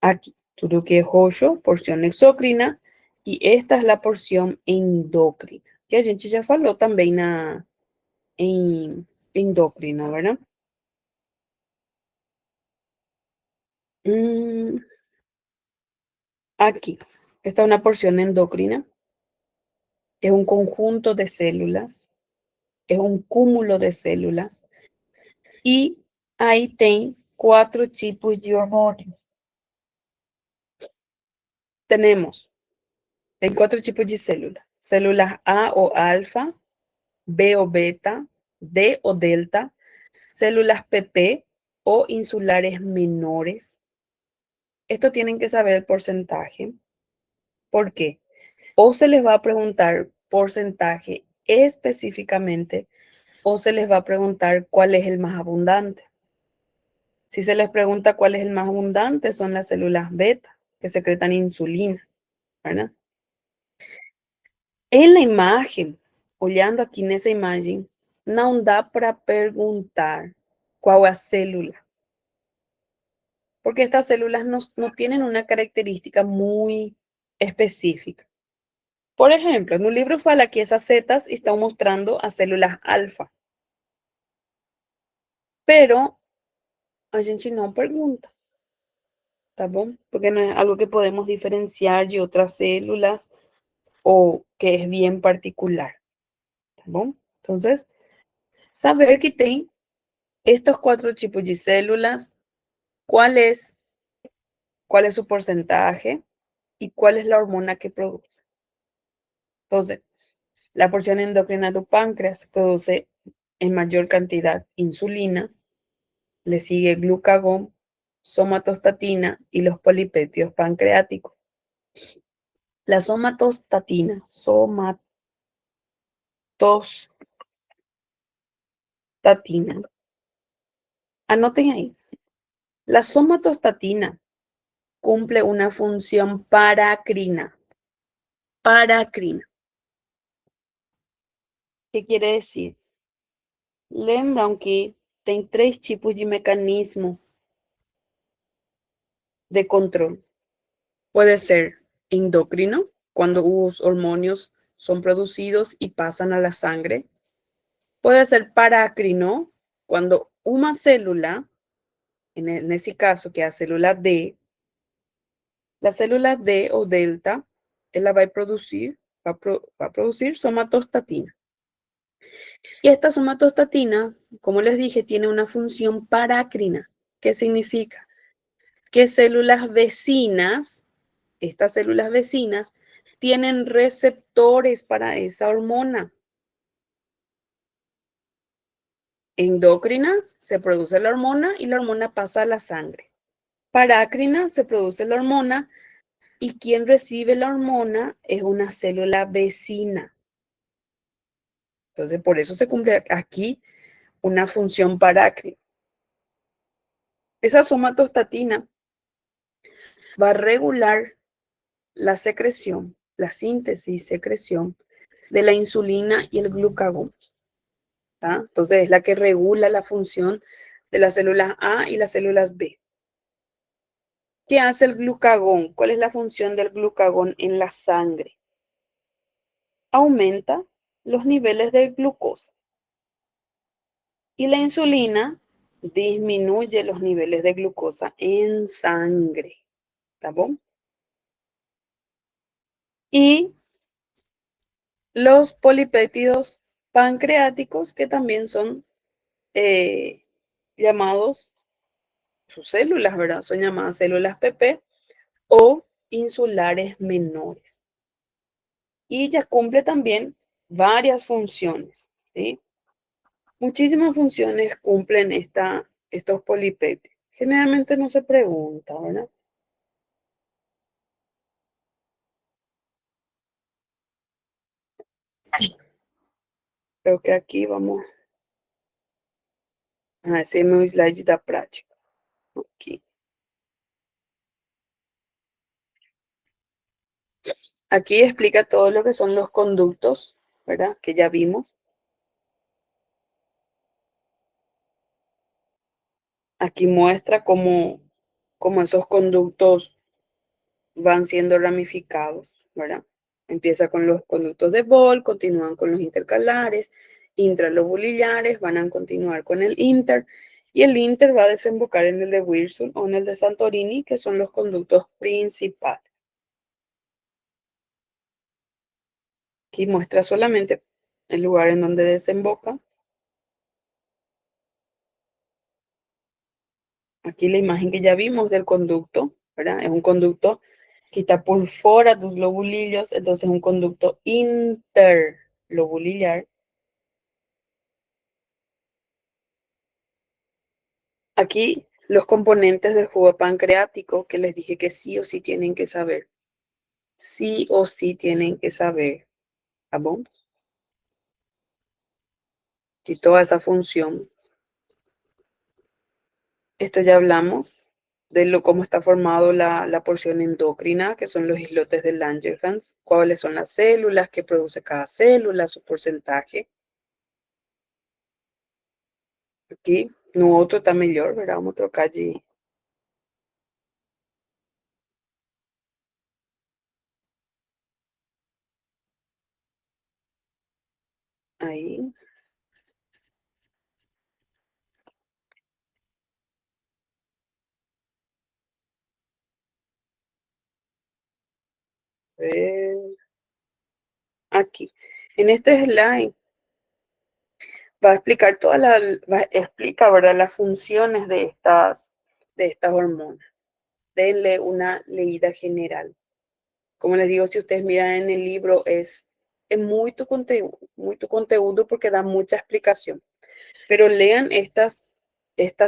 Aquí, tudo que es roxo, porción exócrina, y esta es la porción endócrina, que a gente já falou também em endócrina, ¿verdad? Aquí, esta es una porción endócrina, es un conjunto de células, es un cúmulo de células, y ahí tem 4 tipos de hormônios. Tem 4 tipos de células. Células A o alfa, B o beta, D o delta, células PP o insulares menores. Esto tienen que saber el porcentaje. ¿Por qué? O se les va a preguntar porcentaje específicamente o se les va a preguntar cuál es el más abundante. Si se les pregunta cuál es el más abundante, son las células beta, que secretan insulina, ¿verdad? En la imagen, olhando aqui nessa imagem, não dá para perguntar cuál es la célula, porque estas células no tienen una característica muy específica. Por ejemplo, en un libro fala que esas setas están mostrando a células alfa, pero a gente não pergunta, tá bom? Porque no es algo que podemos diferenciar de otras células o que es bien particular, tá bom? Entonces, saber que tem estos 4 tipos de células, cuál es su porcentaje y cuál es la hormona que produce. Entonces, la porción endocrina del páncreas produce en mayor cantidad insulina, le sigue glucagón, somatostatina y los polipéptidos pancreáticos. La somatostatina, anoten ahí, la somatostatina cumple una función paracrina. Paracrina. ¿Qué quiere decir? Lembram que tem 3 tipos de mecanismo de control. Puede ser endocrino, cuando los hormonios son producidos y pasan a la sangre. Puede ser paracrino, cuando una célula, en ese caso que es la célula D o delta, ella va a producir somatostatina. Y esta somatostatina, como les dije, tiene una función paracrina. ¿Qué significa? Que células vecinas, estas células vecinas, tienen receptores para esa hormona. Endócrinas se produce la hormona y la hormona pasa a la sangre. Parácrina se produce la hormona y quien recibe la hormona es una célula vecina. Entonces, por eso se cumple aquí una función parácrina. Esa somatostatina va a regular la secreción, la síntesis y secreción de la insulina y el glucagón. ¿Tá? Entonces es la que regula la función de las células A y las células B. ¿Qué hace el glucagón? ¿Cuál es la función del glucagón en la sangre? Aumenta los niveles de glucosa. Y la insulina disminuye los niveles de glucosa en sangre. ¿Está bien? Y los polipéptidos pancreáticos, que también son llamados, sus células, ¿verdad? Son llamadas células PP o insulares menores. Y ya cumple también varias funciones, ¿sí? Muchísimas funciones cumplen estos polipéptidos. Generalmente no se pregunta, ¿verdad? Creo que aquí vamos a ese meu slide da prática. Aquí. Aquí explica todo lo que son los conductos, ¿verdad? Que ya vimos. Aquí muestra cómo esos conductos van siendo ramificados, ¿verdad? Empieza con los conductos de Bol, continúan con los intercalares, intralobulilares, van a continuar con el inter, y el inter va a desembocar en el de Wilson o en el de Santorini, que son los conductos principales. Aquí muestra solamente el lugar en donde desemboca. Aquí la imagen que ya vimos del conducto, ¿verdad? Es un conducto que está por fuera de los lobulillos, entonces es un conducto interlobulilar. Aquí los componentes del jugo pancreático que les dije que sí o sí tienen que saber. Sí o sí tienen que saber. ¿Tá bom? Y toda esa función. Esto ya hablamos de cómo está formado la porción endocrina, que son los islotes de Langerhans, cuáles son las células que produce cada célula, su porcentaje. Aquí, no otro está mejor, ¿verdad? Vamos a trocar allí. Ahí. eh, Aquí. En este slide va a explicar explica, ¿verdad? Las funciones de estas hormonas. Denle una leída general. Como les digo, si ustedes miran en el libro, es muy tu conteúdo porque da mucha explicación. Pero lean estas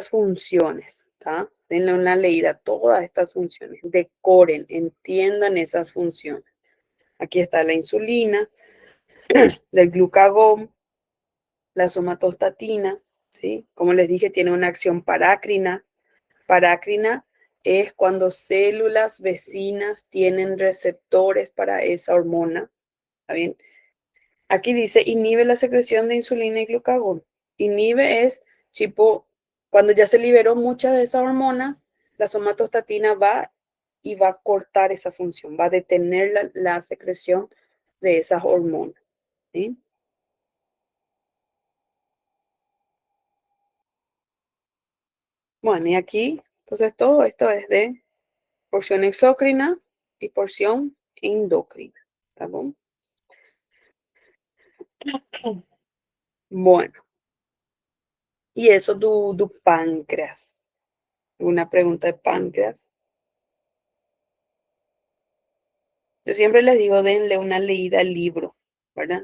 funciones, ¿tá? Denle una leída a todas estas funciones. Decoren, entiendan esas funciones. Aquí está la insulina, del glucagón, la somatostatina, ¿sí? Como les dije, tiene una acción parácrina. Parácrina es cuando células vecinas tienen receptores para esa hormona. ¿Está bien? Aquí dice inhibe la secreción de insulina y glucagón. Inhibe es tipo, cuando ya se liberó muchas de esas hormonas, la somatostatina va y va a cortar esa función, va a detener la secreción de esas hormonas. ¿Sí? Bueno, y aquí, entonces todo esto es de porción exócrina y porción endocrina. ¿Está bien? Bueno, y eso tu páncreas. Una pregunta de páncreas. Yo siempre les digo, denle una leída al libro, ¿verdad?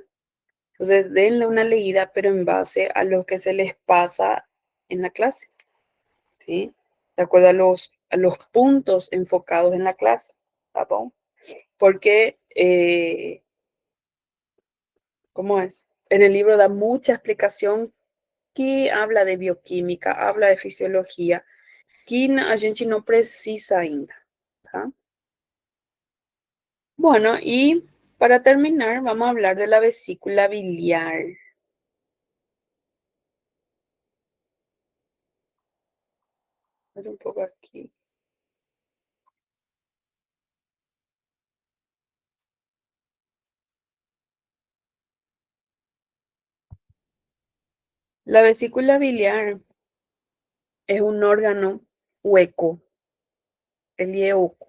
Entonces, denle una leída, pero en base a lo que se les pasa en la clase, ¿sí? De acuerdo a los puntos enfocados en la clase, ¿está bien? Porque, ¿cómo es? En el libro da mucha explicación que habla de bioquímica, habla de fisiología, que a gente no precisa ainda, ¿tá? Bueno, y para terminar, vamos a hablar de la vesícula biliar. A ver un poco aquí. La vesícula biliar es un órgano hueco, el hueco.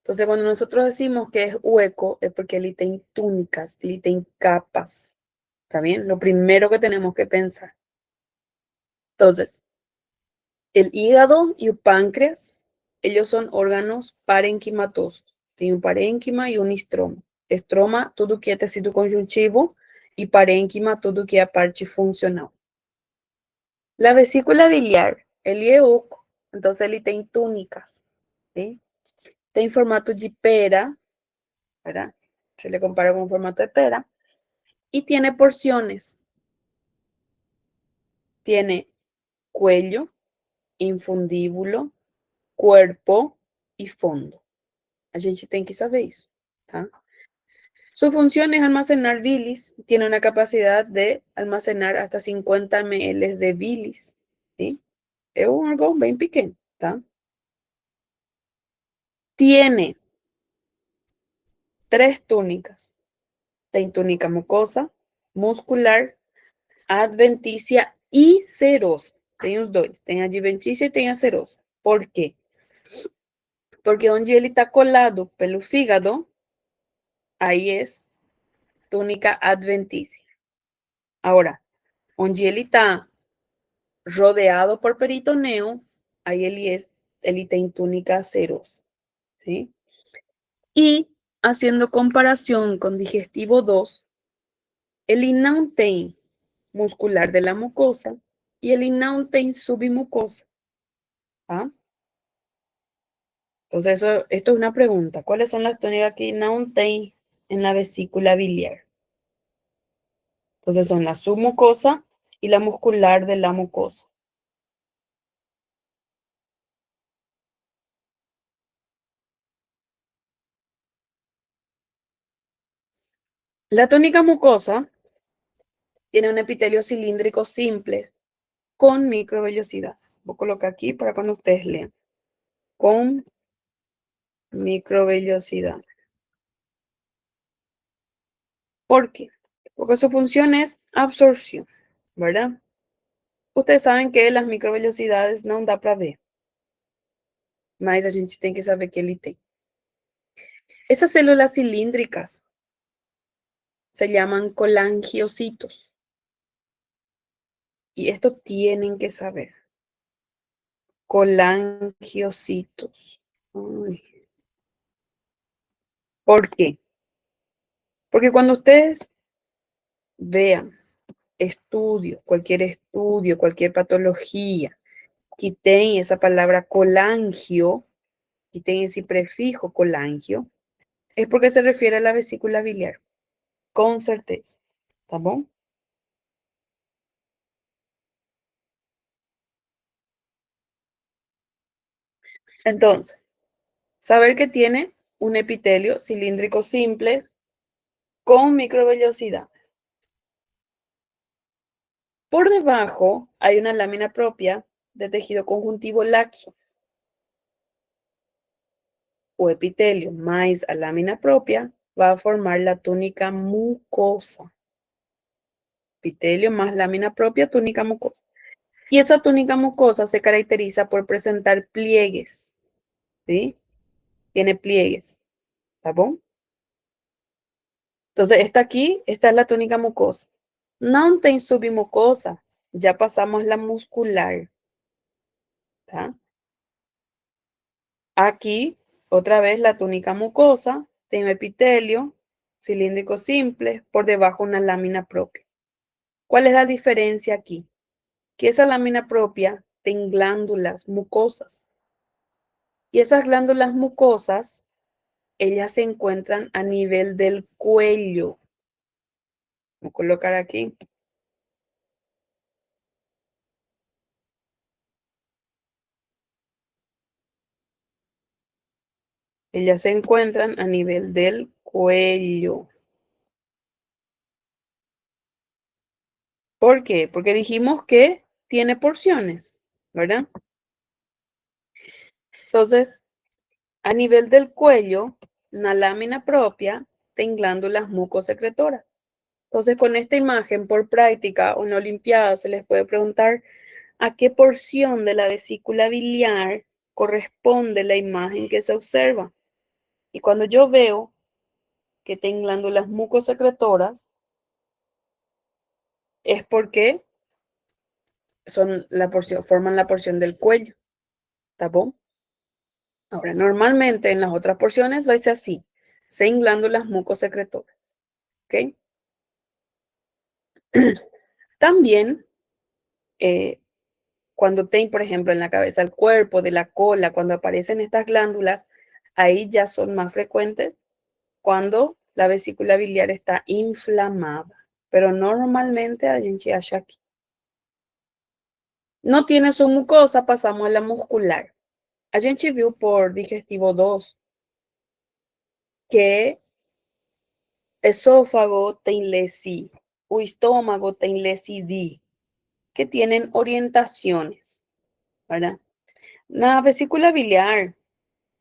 Entonces, cuando nosotros decimos que es hueco, es porque él tiene túnicas, él tiene capas. ¿Está bien? Lo primero que tenemos que pensar. Entonces, el hígado y el páncreas, ellos son órganos parenquimatosos. Tem un parênquima e um estroma. Estroma, tudo que é tecido conjuntivo, e parênquima, tudo que é a parte funcional. La vesícula biliar, ele é oco, entonces ele tem túnicas, ¿sí? Tem formato de pera, ¿verdad? Se le compara con un formato de pera, y tiene porciones. Tiene cuello, infundíbulo, cuerpo y fondo. A gente tem que saber isso, tá? Su función es almacenar bilis. Tiene una capacidad de almacenar hasta 50 ml de bilis, ¿sí? Es algo bien pequeño, ¿tá? Tiene 3 túnicas. Tem túnica mucosa, muscular, adventicia y serosa. Tem os dois. Tem a adventícia e tem a serosa. Por quê? Porque onde ele está colado pelo fígado, aí é túnica adventicia. Agora, onde ele está rodeado por peritoneo, ahí él tem túnica serosa, ¿sí? Y haciendo comparación con digestivo 2, el não tem muscular de la mucosa y el não tem submucosa, ¿ah? Entonces, esto es una pregunta. ¿Cuáles son las túnicas que não tem en la vesícula biliar? Entonces, son la submucosa y la muscular de la mucosa. La túnica mucosa tiene un epitelio cilíndrico simple con microvellosidades. Voy a colocar aquí para cuando ustedes lean. Con microvellosidades. ¿Por qué? Porque su función es absorción, ¿verdad? Ustedes saben que las microvellosidades não dá para ver, mas a gente tem que saber que ele tem. Esas células cilíndricas se llaman colangiocitos. Y esto tienen que saber. Colangiocitos. Ay. ¿Por qué? Porque cuando ustedes vean estudio, cualquier patología, quiten esa palabra colangio, quiten ese prefijo colangio, es porque se refiere a la vesícula biliar, con certeza. ¿Está bien? Entonces, saber que tiene un epitelio cilíndrico simple con microvellosidad. Por debajo hay una lámina propia de tejido conjuntivo laxo o epitelio más a lámina propia va a formar la túnica mucosa. Epitelio más lámina propia, túnica mucosa. Y esa túnica mucosa se caracteriza por presentar pliegues, ¿sí? Tiene pliegues, ¿está bien? Entonces, esta es la túnica mucosa. No tem submucosa, ya pasamos la muscular, ¿tá? Aquí, otra vez la túnica mucosa, tiene epitelio, cilíndrico simple, por debajo una lámina propia. ¿Cuál es la diferencia aquí? Que esa lámina propia tiene glándulas mucosas. Y esas glándulas mucosas, ellas se encuentran a nivel del cuello. Voy a colocar aquí. Ellas se encuentran a nivel del cuello. ¿Por qué? Porque dijimos que tiene porciones, ¿verdad? Entonces, a nivel del cuello, una lámina propia de glándulas mucosecretoras. Entonces, con esta imagen, por práctica o en la olimpiada, se les puede preguntar a qué porción de la vesícula biliar corresponde la imagen que se observa. Y cuando yo veo que tienen glándulas mucosecretoras, es porque son la porción, forman la porción del cuello. ¿Está bien? Ahora, normalmente en las otras porciones lo hice así, sin glándulas mucosecretoras. ¿Ok? También, eh, cuando ten, por ejemplo, en la cabeza del cuerpo, de la cola, cuando aparecen estas glándulas, ahí ya son más frecuentes cuando la vesícula biliar está inflamada. Pero normalmente a gente acha aquí. No tiene su mucosa, pasamos a la muscular. A gente viu por digestivo 2 que esófago tem lesi, o estómago tem lesi D, que tienen orientaciones, ¿verdad? La vesícula biliar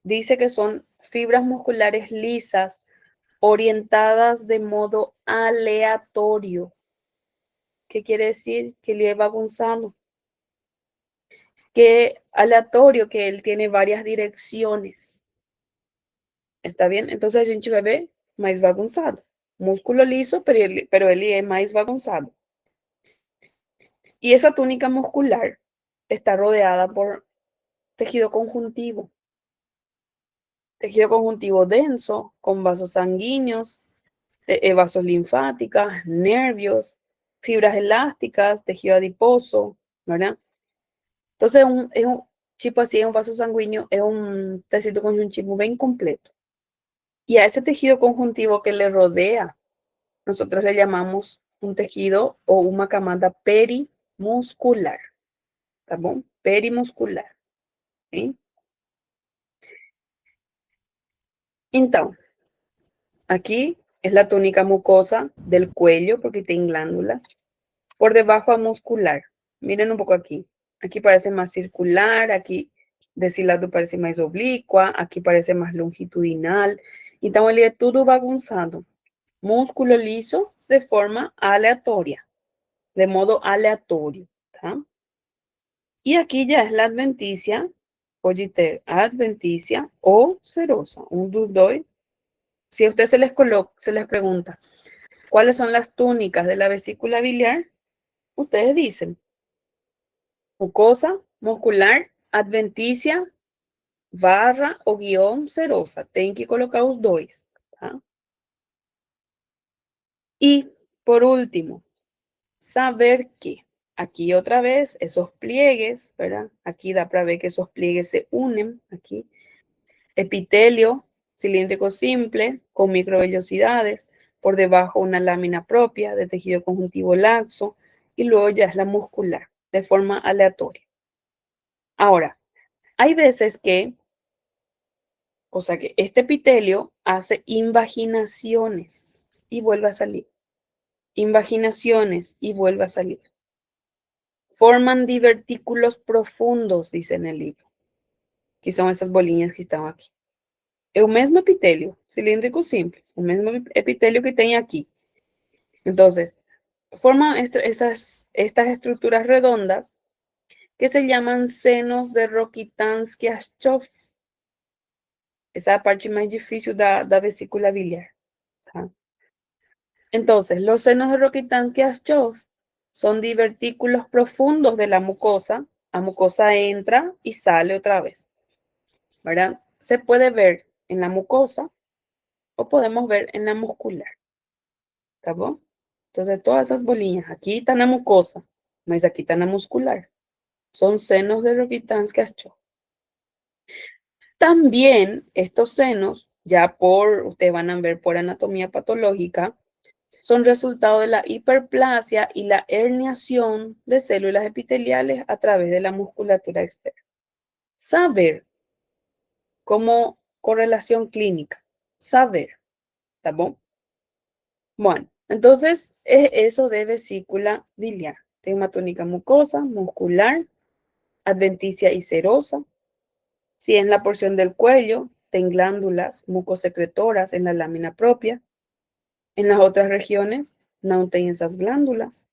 dice que son fibras musculares lisas orientadas de modo aleatorio. ¿Qué quiere decir? Que lleva Gonzalo. Que aleatorio, que él tiene varias direcciones. ¿Está bien? Entonces a gente vai ver mais bagunçado. Músculo liso, pero él es más bagunçado. Y esa túnica muscular está rodeada por tejido conjuntivo. Tejido conjuntivo denso, con vasos sanguíneos, vasos linfáticos, nervios, fibras elásticas, tejido adiposo, ¿verdad? Entonces, es un tipo así, es un vaso sanguíneo, es un tejido conjuntivo bien completo. Y a ese tejido conjuntivo que le rodea, nosotros le llamamos un tejido o una camada perimuscular. ¿Tá bom? Perimuscular. ¿Sí? Então, aqui es la túnica mucosa del cuello porque tiene glándulas. Por debajo a muscular. Miren un poco aquí. Aquí parece más circular, aquí de ese lado parece más oblicua, aquí parece más longitudinal. Então, ele é tudo bagunçado. Músculo liso de forma aleatoria, de modo aleatorio. ¿Tá? Y aquí ya es la adventicia, pode ter adventicia o serosa, un dos dois. Si a usted se les pregunta, ¿cuáles son las túnicas de la vesícula biliar? Ustedes dicen, mucosa, muscular, adventicia, barra o guión serosa. Tem que colocar os dois. Tá? Y por último, saber que aquí otra vez esos pliegues, ¿verdad? Aquí da para ver que esos pliegues se unen aquí. Epitelio cilíndrico simple con microvellosidades, por debajo una lámina propia de tejido conjuntivo laxo y luego ya es la muscular de forma aleatoria. Ahora, hay veces que, o sea que este epitelio hace invaginaciones y vuelve a salir. Invaginaciones y vuelve a salir. Forman divertículos profundos, dice en el libro, que son esas bolillas que están aquí. É o mesmo epitelio cilíndrico simples, o mesmo epitelio que tem aqui. Entonces, forman estas estructuras redondas que se llaman senos de Rokitansky-Ashchov. Esa es la parte más difícil da vesícula biliar. ¿Tá? Entonces, los senos de Rokitansky-Ashchov son divertículos profundos de la mucosa. La mucosa entra y sale otra vez, ¿verdad? Se puede ver en la mucosa o podemos ver en la muscular. ¿Tá bom? Entonces, todas esas bolillas, aquí están la mucosa, mas aquí están la muscular. Son senos de Rokitansky-Ashchov. También estos senos, ya ustedes van a ver por anatomía patológica, son resultado de la hiperplasia y la herniación de células epiteliales a través de la musculatura externa. Saber como correlación clínica, saber, ¿tá bom? Bueno, entonces es eso de vesícula biliar. Tiene una túnica mucosa, muscular, adventicia y serosa. Si en la porción del cuello, tiene glándulas mucosecretoras en la lámina propia. En las otras regiones no tienen esas glándulas.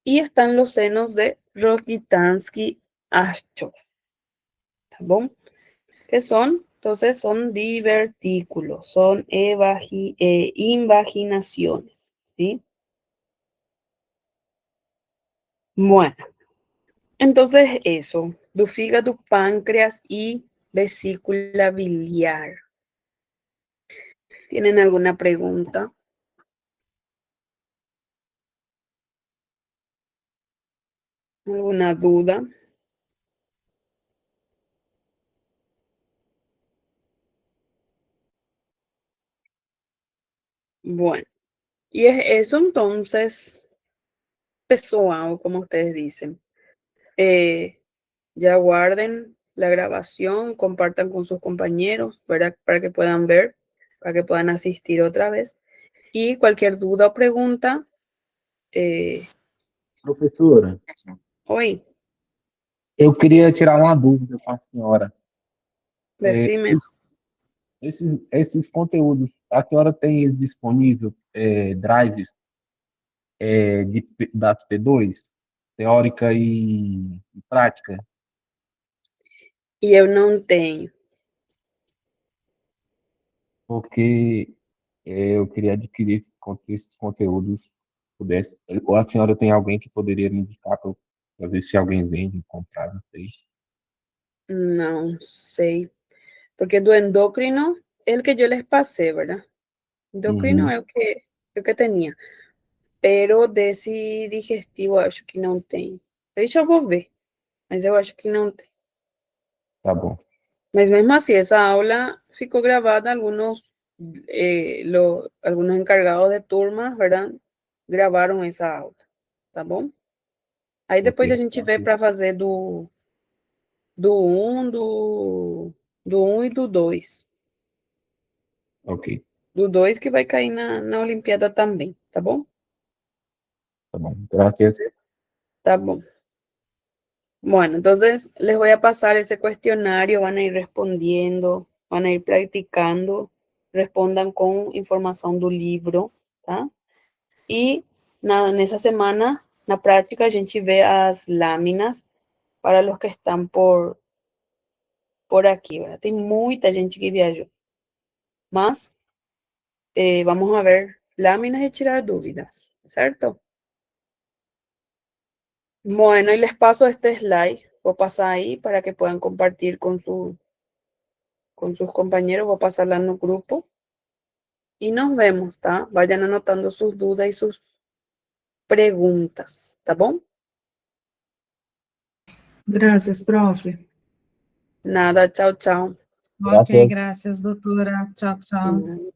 Y están los senos de Rokitansky-Ashchov. ¿Tá bom? ¿Qué son? Entonces son divertículos, son invaginaciones, ¿sí? Bueno, entonces eso, do fígado, páncreas y vesícula biliar. ¿Tienen alguna pregunta? ¿Alguna duda? Bueno, y es eso entonces pessoal, como ustedes dicen. Ya guarden la grabación, compartan con sus compañeros, ¿verdad? Para que puedan ver, para que puedan asistir otra vez. Y cualquier duda o pregunta, Professora, oi, eu queria tirar uma dúvida com a senhora. decime. Esses conteúdos, a senhora tem eles disponível, drives da T2, teórica e prática? E eu não tenho. Porque eu queria adquirir esses conteúdos, pudesse. Ou a senhora tem alguém que poderia me indicar para ver se alguém vende, comprar, não sei. Não sei. Porque do endócrino é o que eu les passei, ¿verdad? Endócrino Uhum, é o que tinha. Pero desse digestivo, acho que não tem. Deixa eu vou ver, mas eu acho que não tem. tá bom. Mas mesmo assim, essa aula ficou gravada, algunos encargados de turma, ¿verdad? Gravaram essa aula, tá bom? Aí Ok, depois a gente vê para fazer do 1, do 1 e do 2. ok. do 2 que vai cair na Olimpíada também, tá bom? Tá bom. Gracias. Tá bom. Bueno, entonces les voy a pasar ese cuestionario, van a ir respondiendo, van a ir practicando, respondan con informação do livro, tá? E nessa semana, na prática, a gente vê as lâminas para os que estão por aqui, ¿verdad? Tem muita gente que viajou, mas vamos a ver láminas y tirar dúvidas, ¿cierto? Bueno, y les paso este slide, voy a pasar ahí para que puedan compartir con sus compañeros, voy a pasarla en el grupo y nos vemos, ¿está? Vayan anotando sus dudas y sus preguntas, ¿está bom? Gracias, profe. Nada, chao, chao. Ok, Gracias. gracias, doutora. Tchau, tchau.